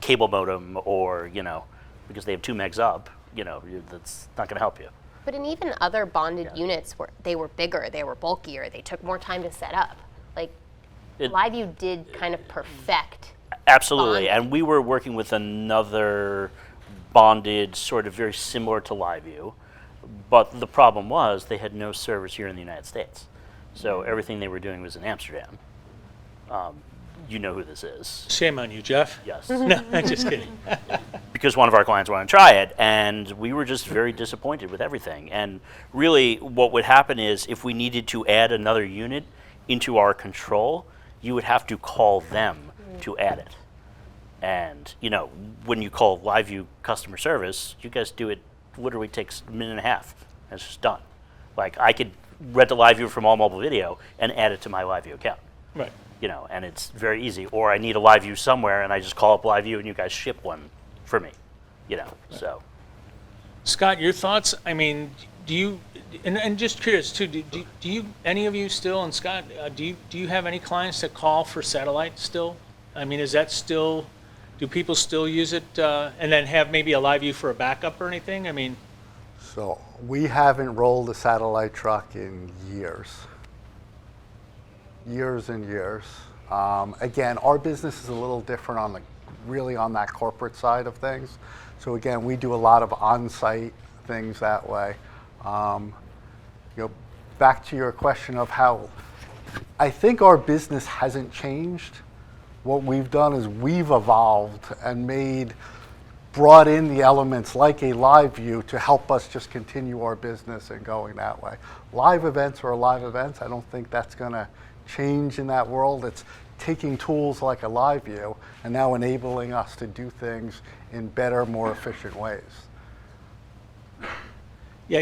cable modem or, because they have 2 megs up, that's not going to help you. But in even other bonded units, they were bigger, they were bulkier, they took more time to set up. LiveU did kind of perfect. Absolutely, bonding. and we were working with another bonded, sort of very similar to LiveU, but the problem was they had no servers here in the United States. So everything they were doing was in Amsterdam. You know who this is. Shame on you, Jeff. Yes. No, I'm just kidding. Because one of our clients wanted to try it, and we were just very disappointed with everything. And really, what would happen is if we needed to add another unit into our control, you would have to call them to add it. And, when you call LiveU customer service, you guys do it, literally takes a minute and a half, and it's just done. I could rent a LiveU from All Mobile Video and add it to my LiveU account. Right. And it's very easy. Or I need a LiveU somewhere, and I just call up LiveU, and you guys ship one for me. So. Scott, your thoughts? I mean, do you, and just curious too, do you, any of you still, and Scott, do you have any clients that call for satellite still? I mean, is that still, do people still use it and then have maybe a LiveU for a backup or anything? I mean. So we haven't rolled a satellite truck in years. Years and years. Again, our business is a little different really on that corporate side of things. So again, we do a lot of on-site things that way. Back to your question of how, I think our business hasn't changed. What we've done is we've evolved and brought in the elements like a LiveU to help us just continue our business and going that way. Live events are live events. I don't think that's going to change in that world. It's taking tools like a LiveU and now enabling us to do things in better, more efficient ways. Yeah,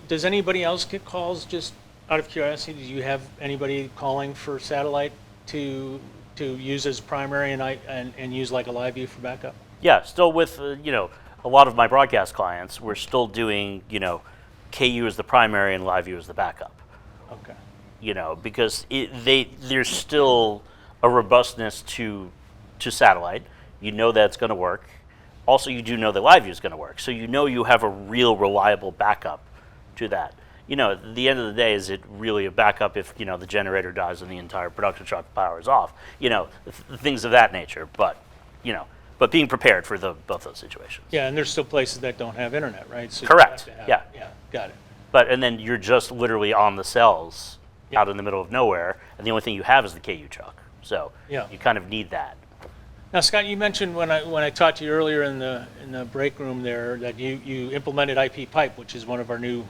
does anybody else get calls, just out of curiosity? Do you have anybody calling for satellite to use as primary and use like a LiveU for backup? Yeah, still with, a lot of my broadcast clients, we're still doing, KU as the primary and LiveU as the backup. Okay. Because there's still a robustness to satellite. That's going to work. Also, you do know that LiveU is going to work. So you have a real reliable backup to that. At the end of the day, is it really a backup if, the generator dies and the entire production truck power is off? Things of that nature. But, but being prepared for both those situations. Yeah, and there's still places that don't have internet, right? So correct. You have to Yeah, got it. And then you're just literally on the cells out in the middle of nowhere, and the only thing you have is the KU truck. So you kind of need that. Now, Scott, you mentioned when I talked to you earlier in the break room there that you implemented IP pipe, which is one of our new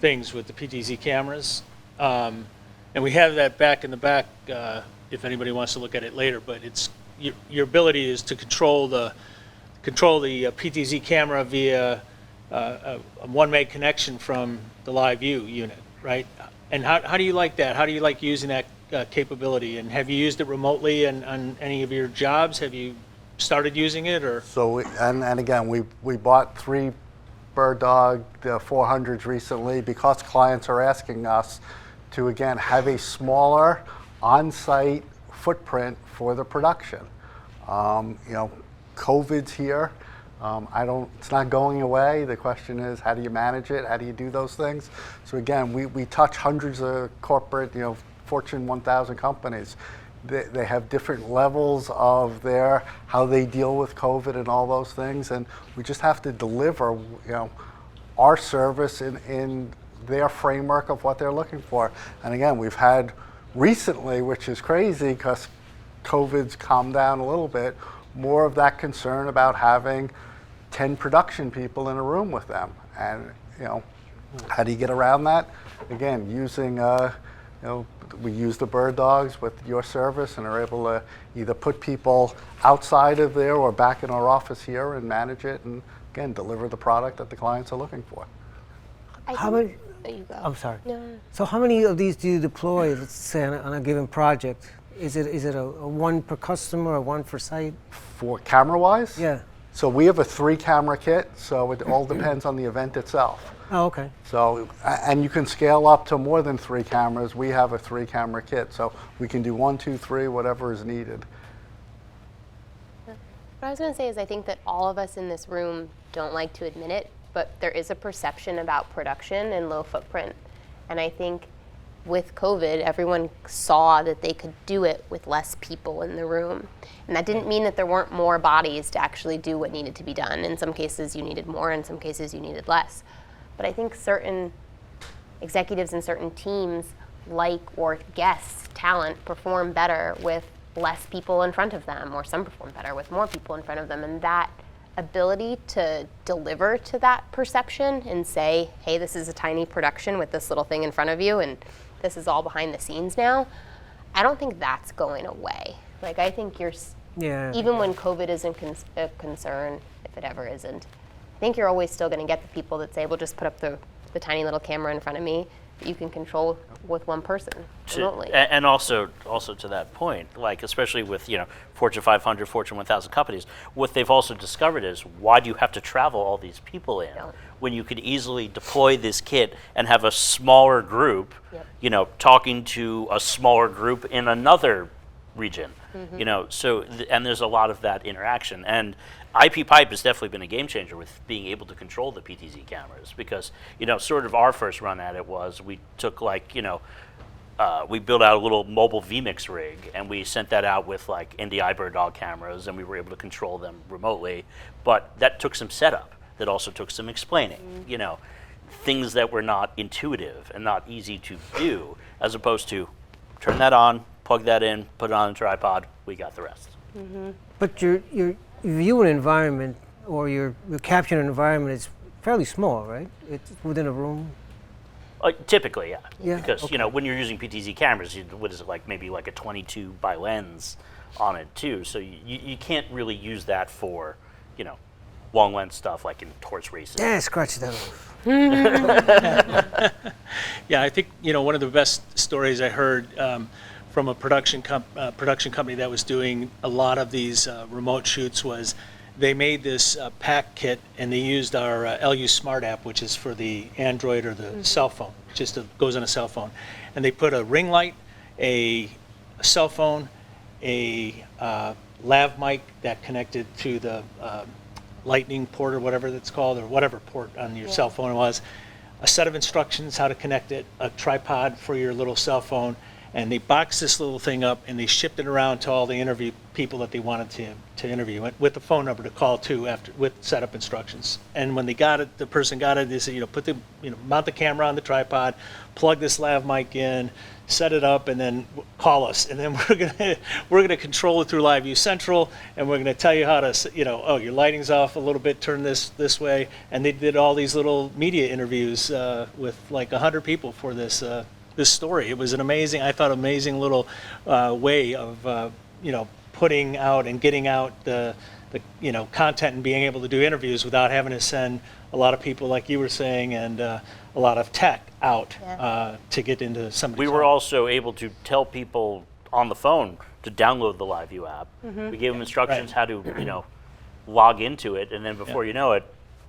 things with the PTZ cameras, and we have that back in the back if anybody wants to look at it later. But it's your ability is to control the PTZ camera via a 1 meg connection from the LiveU unit, right? And how do you like that? How do you like using that capability? And have you used it remotely on any of your jobs? Have you started using it, or? So, and again, we bought 3 Bird Dog 400s recently because clients are asking us to, again, have a smaller on-site footprint for the production. COVID's here. It's not going away. The question is, how do you manage it? How do you do those things? So again, we touch hundreds of corporate, Fortune 1000 companies. They have different levels of how they deal with COVID and all those things, and we just have to deliver, our service in their framework of what they're looking for. And again, we've had recently, which is crazy because COVID's calmed down a little bit, more of that concern about having 10 production people in a room with them. And, how do you get around that? Again, using, we use the Bird Dogs with your service and are able to either put people outside of there or back in our office here and manage it and, again, deliver the product that the clients are looking for. How many? You go. I'm sorry. No. So how many of these do you deploy, let's say, on a given project? Is it a one per customer or one for site? For camera-wise? Yeah. So we have a 3-camera kit, so it all depends on the event itself. Oh, okay. So, and you can scale up to more than 3 cameras. We have a 3-camera kit, so we can do 1, 2, 3, whatever is needed. What I was going to say is I think that all of us in this room don't like to admit it, but there is a perception about production and low footprint. And I think with COVID, everyone saw that they could do it with less people in the room. And that didn't mean that there weren't more bodies to actually do what needed to be done. In some cases you needed more, in some cases you needed less. But I think certain executives and certain teams or guess talent perform better with less people in front of them, or some perform better with more people in front of them. And that ability to deliver to that perception and say, hey, this is a tiny production with this little thing in front of you and this is all behind the scenes now, I don't think that's going away. Like, I think even when COVID isn't a concern, if it ever isn't, I think you're always still going to get the people that say, well, just put up the tiny little camera in front of me that you can control with one person remotely. And also to that point, like especially with Fortune 500, Fortune 1000 companies, what they've also discovered is, why do you have to travel all these people in when you could easily deploy this kit and have a smaller group, talking to a smaller group in another region, so and there's a lot of that interaction. And IP pipe has definitely been a game changer with being able to control the PTZ cameras, because sort of our first run at it was we took we built out a little mobile vMix rig and we sent that out with like NDI Bird Dog cameras, and we were able to control them remotely. But that took some setup. That also took some explaining. Things that were not intuitive and not easy to do, as opposed to turn that on, plug that in, put it on a tripod, we got the rest. But your viewing environment or your capturing environment is fairly small, right? It's within a room. Typically, yeah. Yeah, Because okay. when you're using PTZ cameras, what is it like? Maybe like a 22 by lens on it too. So you can't really use that for long lens stuff like in horse races. Yeah, scratch that off. Yeah, I think one of the best stories I heard from a production company that was doing a lot of these remote shoots was they made this pack kit, and they used our LU Smart app, which is for the Android or the cell phone. Goes on a cell phone, and they put a ring light, a cell phone, a lav mic that connected to the lightning port or whatever that's called, or whatever port on your cell phone was, a set of instructions how to connect it, a tripod for your little cell phone, and they boxed this little thing up and they shipped it around to all the interview people that they wanted to interview with the phone number to call to with setup instructions. And when they got it, the person got it, they said, mount the camera on the tripod, plug this lav mic in, set it up, and then call us, and then we're gonna control it through LiveU Central, and we're gonna tell you how to, oh, your lighting's off a little bit, turn this way. And they did all these little media interviews with like 100 people for this story. It was an amazing little way of putting out and getting out the content and being able to do interviews without having to send a lot of people, like you were saying, and a lot of tech out to get into somebody's We were home. also able to tell people on the phone to download the LiveU app. We gave them instructions how to, log into it, and then before you know it,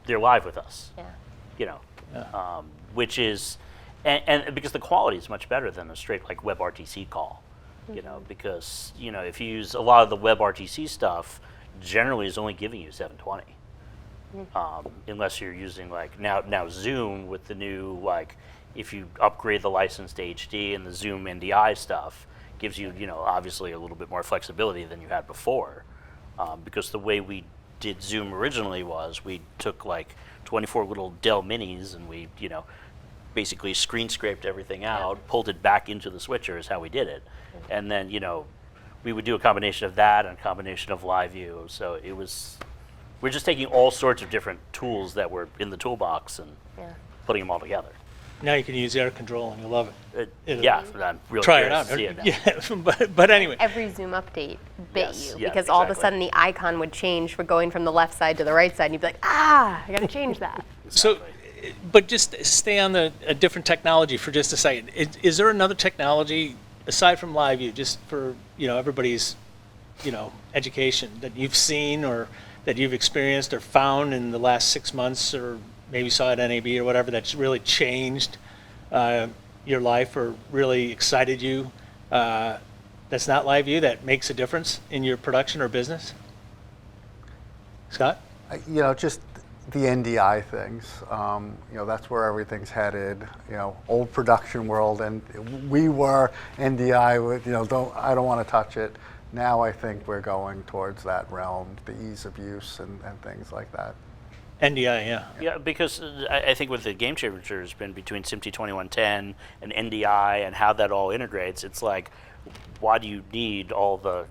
they're live with us. Which is, and because the quality is much better than a straight like WebRTC call. Because if you use a lot of the WebRTC stuff, generally is only giving you 720. Unless you're using like now Zoom with the new, like, if you upgrade the license to HD, and the Zoom NDI stuff gives you obviously a little bit more flexibility than you had before, because the way we did Zoom originally was we took like 24 little Dell Minis and we basically screen scraped everything out, pulled it back into the switcher is how we did it, and then we would do a combination of that and a combination of LiveU. So we're just taking all sorts of different tools that were in the toolbox and putting them all together. Now you can use air control, and you'll love it. I'm really Try it curious out. to see it now. Yeah, but anyway. Every Zoom update bit Yes, you yeah, because all of a exactly. sudden the icon would change for going from the left side to the right side, and you'd be like, I got to change that. So, but just stay on a different technology for just a second. Is there another technology aside from LiveU, just for everybody's education, that you've seen or that you've experienced or found in the last 6 months, or maybe saw at NAB or whatever, that's really changed your life or really excited you? That's not LiveU, that makes a difference in your production or business? Scott? Just the NDI things. That's where everything's headed. Old production world, and we were NDI with, I don't want to touch it. Now I think we're going towards that realm, the ease of use and things like that. NDI, yeah. Yeah, because I think what the game changer has been between SMPTE 2110 and NDI and how that all integrates, it's like, why do you need all the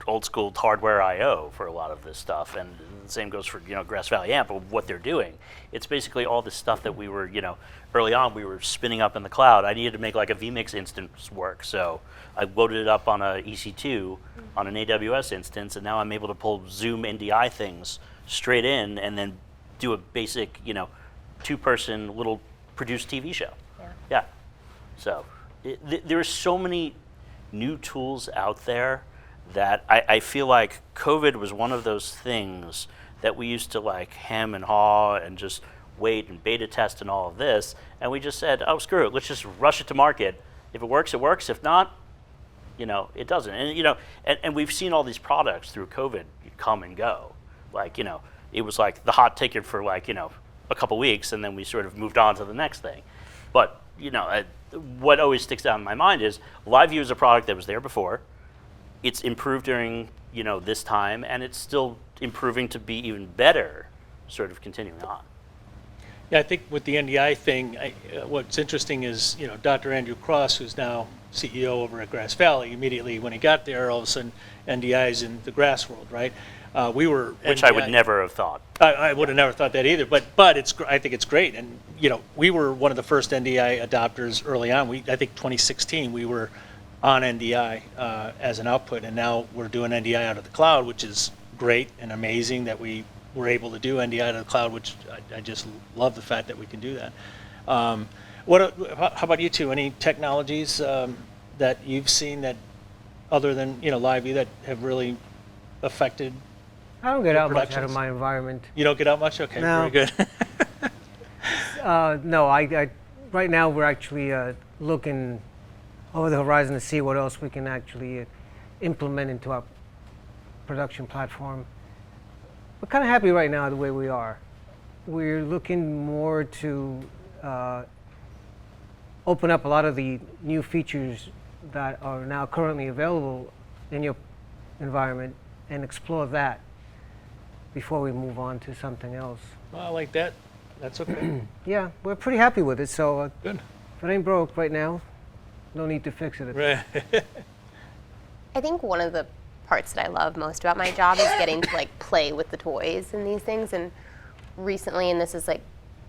old school hardware I/O for a lot of this stuff? And the same goes for Grass Valley AMP, of what they're doing. It's basically all the stuff that we were early on we were spinning up in the cloud. I needed to make like a vMix instance work, so I loaded it up on a EC2 on an AWS instance, and now I'm able to pull Zoom NDI things straight in and then do a basic 2-person little produced TV show. Yeah. So there are so many new tools out there that I feel like COVID was one of those things that we used to like hem and haw and just wait and beta test and all of this, and we just said, oh, screw it, let's just rush it to market. If it works, it works. If not, it doesn't. And and we've seen all these products through COVID come and go. Like it was like the hot ticket for like a couple weeks, and then we sort of moved on to the next thing. But what always sticks out in my mind is LiveU is a product that was there before. It's improved during this time, and it's still improving to be even better, sort of continuing on. Yeah, I think with the NDI thing, what's interesting is, Dr. Andrew Cross, who's now CEO over at Grass Valley, immediately when he got there, all of a sudden NDI is in the grass world, right? We were Which NDI, I would never have thought. I would have never thought that either, but I think it's great, and we were one of the first NDI adopters early on. I think 2016 we were on NDI as an output, and now we're doing NDI out of the cloud, which is great and amazing that we were able to do NDI out of the cloud, which I just love the fact that we can do that. How about you two? Any technologies that you've seen that, other than LiveU, that have really affected? I don't get out much out of productions? my environment. You don't get out much? Okay, No. very good. No, I right now we're actually looking over the horizon to see what else we can actually implement into our production platform. We're kind of happy right now the way we are. We're looking more to open up a lot of the new features that are now currently available in your environment and explore that before we move on to something else. Well, I like that. That's okay. Yeah, we're pretty happy with it. So Good. if it ain't broke right now, no need to fix it. Right. I think one of the parts that I love most about my job is getting to like play with the toys and these things. And recently, and this is like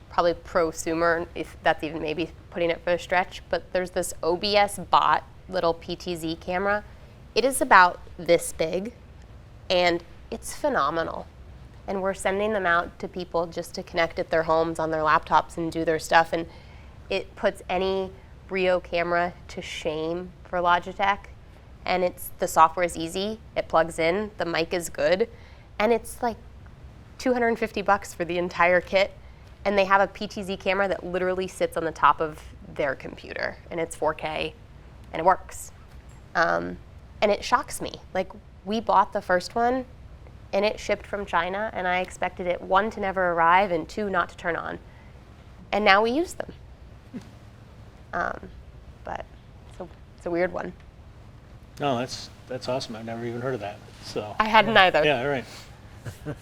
probably prosumer, if that's even maybe putting it for a stretch, but there's this OBS bot little PTZ camera. It is about this big, and it's phenomenal. And we're sending them out to people just to connect at their homes on their laptops and do their stuff. And it puts any Brio camera to shame for Logitech. And the software is easy. It plugs in. The mic is good. And it's like $250 for the entire kit. And they have a PTZ camera that literally sits on the top of their computer. And it's 4K. And it works. And it shocks me. Like, we bought the first one, and it shipped from China, and I expected it, 1, to never arrive, and 2, not to turn on. And now we use them. But it's a weird one. No, that's awesome. I've never even heard of that. So I hadn't either. yeah, all right.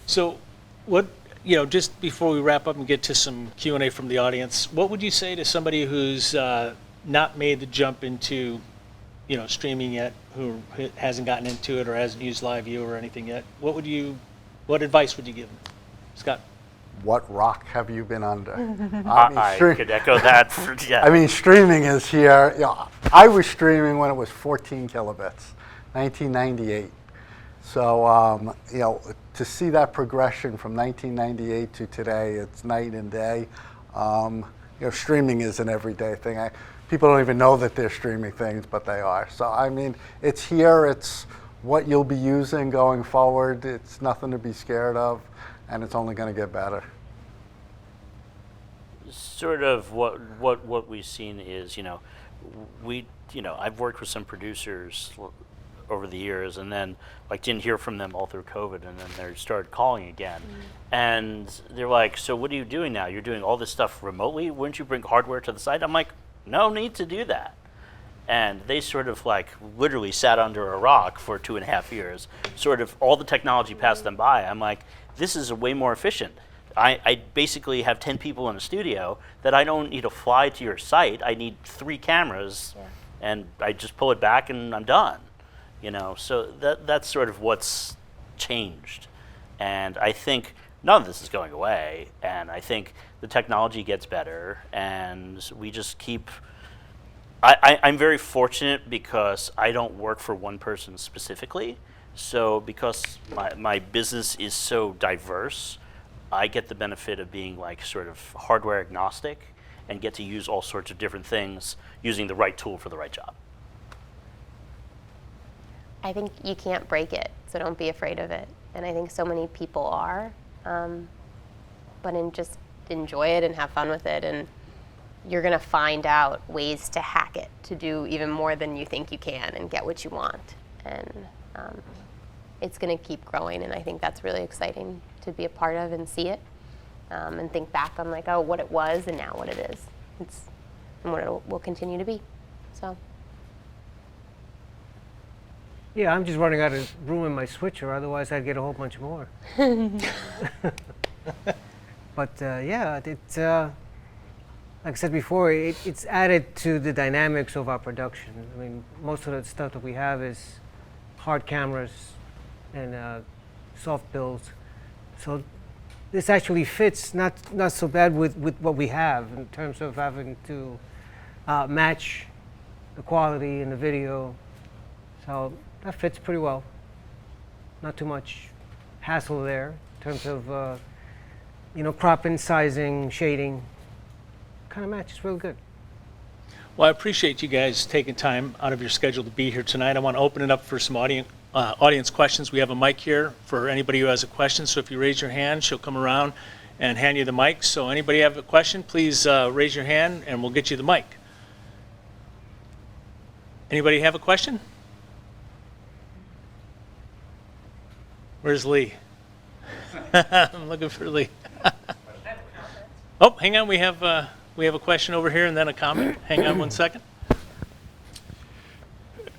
So what, just before we wrap up and get to some Q&A from the audience, what would you say to somebody who's not made the jump into streaming yet, who hasn't gotten into it or hasn't used LiveU or anything yet? What advice would you give them? Scott? What rock have you been under? I could echo that. Yeah. I mean, streaming is here. I was streaming when it was 14 kilobits, 1998. So, to see that progression from 1998 to today, it's night and day. Streaming is an everyday thing. People don't even know that they're streaming things, but they are. So, I mean, it's here. It's what you'll be using going forward. It's nothing to be scared of, and it's only going to get better. Sort of what we've seen is, I've worked with some producers over the years, and then didn't hear from them all through COVID, and then they started calling again. And they're like, so what are you doing now? You're doing all this stuff remotely? Wouldn't you bring hardware to the site? I'm like, no need to do that. And they sort of literally sat under a rock for 2.5 years. Sort of all the technology passed them by. I'm like, this is way more efficient. I basically have 10 people in a studio that I don't need to fly to your site. I need 3 cameras, and I just pull it back and I'm done. So that's sort of what's changed. And I think none of this is going away, and I think the technology gets better, and we just keep... I'm very fortunate because I don't work for one person specifically. So because my business is so diverse, I get the benefit of being sort of hardware agnostic and get to use all sorts of different things using the right tool for the right job. I think you can't break it, so don't be afraid of it. And I think so many people are, but just enjoy it and have fun with it, and you're going to find out ways to hack it to do even more than you think you can and get what you want. And it's going to keep growing, and I think that's really exciting to be a part of and see it, and think back on what it was and now what it is. And what it will continue to be. So. Yeah, I'm just running out of room in my switcher. Otherwise, I'd get a whole bunch more. But it's like I said before, it's added to the dynamics of our production. I mean, most of the stuff that we have is hard cameras and soft builds. So this actually fits not so bad with what we have in terms of having to match the quality in the video. So that fits pretty well. Not too much hassle there in terms of cropping, sizing, shading. Kind of matches real good. Well, I appreciate you guys taking time out of your schedule to be here tonight. I want to open it up for some audience questions. We have a mic here for anybody who has a question. So if you raise your hand, she'll come around and hand you the mic. So anybody have a question, please raise your hand and we'll get you the mic. Anybody have a question? Where's Lee? I'm looking for Lee. Oh, hang on. We have a question over here and then a comment. Hang on one second.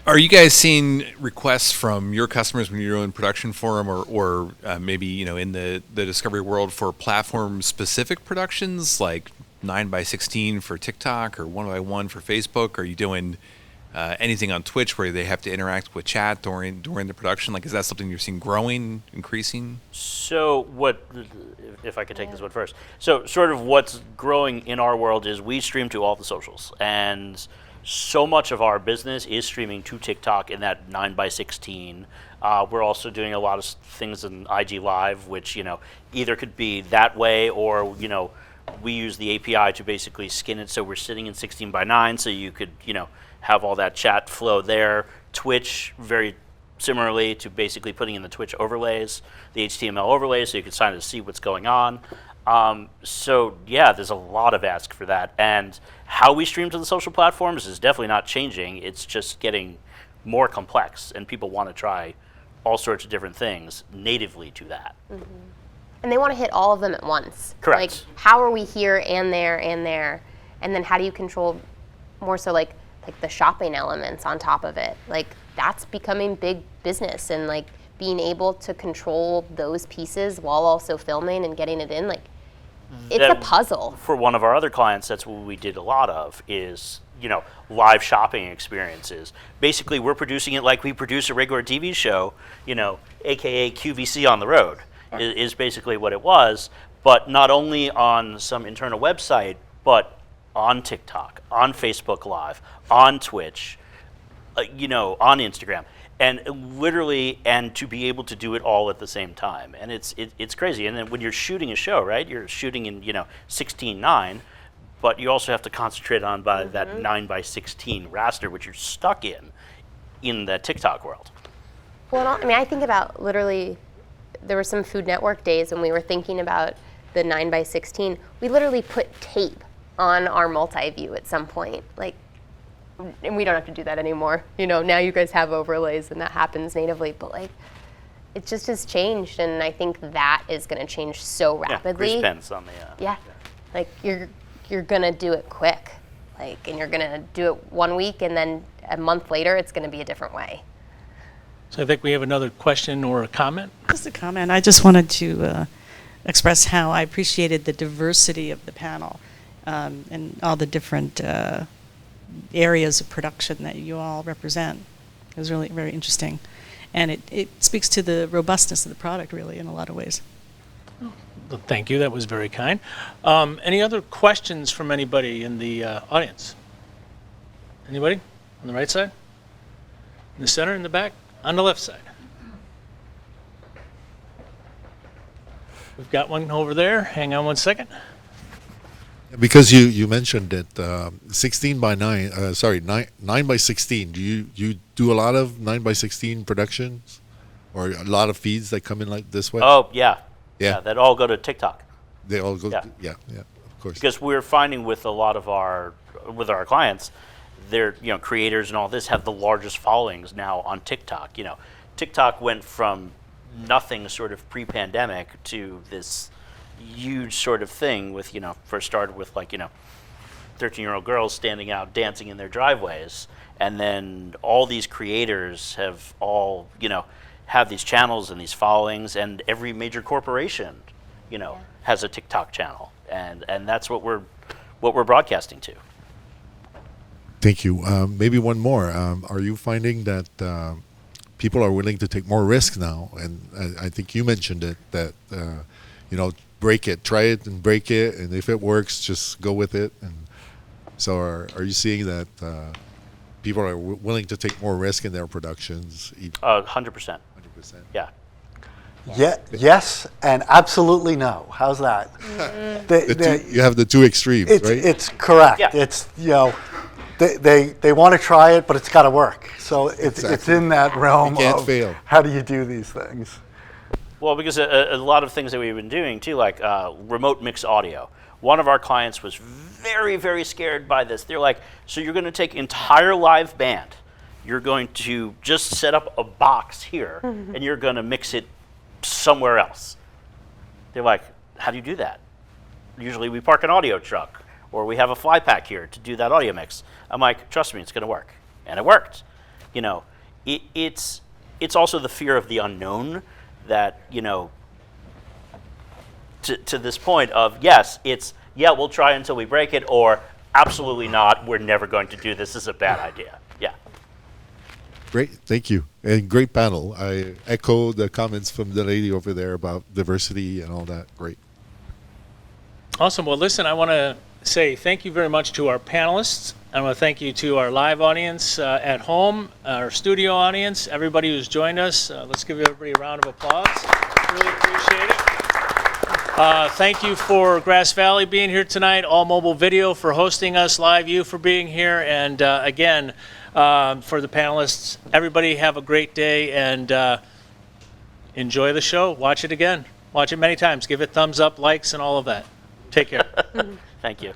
Are you guys seeing requests from your customers when you're doing production for them, or maybe in the discovery world for platform-specific productions like 9x16 for TikTok or 1x1 for Facebook? Are you doing anything on Twitch where they have to interact with chat during the production? Like, is that something you're seeing growing, increasing? So what, if I could take this one first. So sort of what's growing in our world is we stream to all the socials, and so much of our business is streaming to TikTok in that 9x16. We're also doing a lot of things in IG Live, which either could be that way, or we use the API to basically skin it so we're sitting in 16:9, so you could have all that chat flow there. Twitch, very similarly to basically putting in the Twitch overlays, the HTML overlays, so you can kind of see what's going on. So yeah, there's a lot of ask for that, and how we stream to the social platforms is definitely not changing. It's just getting more complex, and people want to try all sorts of different things natively to that. Mm-hmm. And they want to hit all of them at once. Correct. Like, how are we here and there, and then how do you control more so like the shopping elements on top of it? Like, that's becoming big business, and like being able to control those pieces while also filming and getting it in, like, it's a puzzle. For one of our other clients, that's what we did a lot of, is live shopping experiences. Basically, we're producing it like we produce a regular TV show, aka QVC on the road, is basically what it was, but not only on some internal website, but on TikTok, on Facebook Live, on Twitch, on Instagram. And literally, and to be able to do it all at the same time, and it's crazy. And then when you're shooting a show, right, you're shooting in 16:9, but you also have to concentrate on that 9x16 raster, which you're stuck in the TikTok world. Well, I think about literally, there were some Food Network days when we were thinking about the 9x16. We literally put tape on our multi-view at some point, like. And we don't have to do that anymore. Now you guys have overlays and that happens natively, but like, it just has changed, and I think that is going to change so rapidly. Yeah, grease pens on the. Yeah, like you're going to do it quick, like, and you're going to do it 1 week, and then a month later it's going to be a different way. So I think we have another question or a comment. Just a comment. I just wanted to express how I appreciated the diversity of the panel and all the different areas of production that you all represent. It was really very interesting, and it speaks to the robustness of the product, really, in a lot of ways. Well, thank you, that was very kind. Any other questions from anybody in the audience? Anybody? On the right side? In the center, in the back? On the left side? We've got one over there. Hang on one second. Because you mentioned that 9x16. Do you do a lot of 9x16 productions, or a lot of feeds that come in like this way? Oh yeah. That all go to TikTok. They all go. Yeah, of course. Because we're finding with a lot of our clients, they're creators and all this have the largest followings now on TikTok. TikTok went from nothing sort of pre-pandemic to this huge sort of thing with first started with 13-year-old girls standing out dancing in their driveways, and then all these creators have all have these channels and these followings, and every major corporation has a TikTok channel, and that's what we're broadcasting to. Thank you. Maybe one more. Are you finding that people are willing to take more risk now? And I think you mentioned it, that break it, try it and break it, and if it works, just go with it. And so are you seeing that people are willing to take more risk in their productions? 100%. 100%. Yeah. Yeah, yes, and absolutely no. How's that? You have the two extremes, right? It's correct. Yeah. It's they want to try it, but it's got to work. So it's in that realm of fail. How do you do these things? Well, because a lot of things that we've been doing too, like remote mix audio. One of our clients was very, very scared by this. They're like, so you're going to take entire live band, you're going to just set up a box here, and you're going to mix it somewhere else. They're like, how do you do that? Usually we park an audio truck, or we have a fly pack here to do that audio mix. I'm like, trust me, it's going to work. And it worked. you know, it's also the fear of the unknown that, you know, to this point of, yes, it's, yeah, we'll try until we break it, or absolutely not, we're never going to do this, is a bad idea. Yeah. Great, thank you. And great panel. I echo the comments from the lady over there about diversity and all that. Great. Awesome. Well, listen, I want to say thank you very much to our panelists. I want to thank you to our live audience at home, our studio audience, everybody who's joined us. Let's give everybody a round of applause. Really appreciate it. Thank you for Grass Valley being here tonight, All Mobile Video for hosting us, LiveU for being here, and again, for the panelists, everybody have a great day and enjoy the show. Watch it again. Watch it many times. Give it thumbs up, likes, and all of that. Take care. Thank you.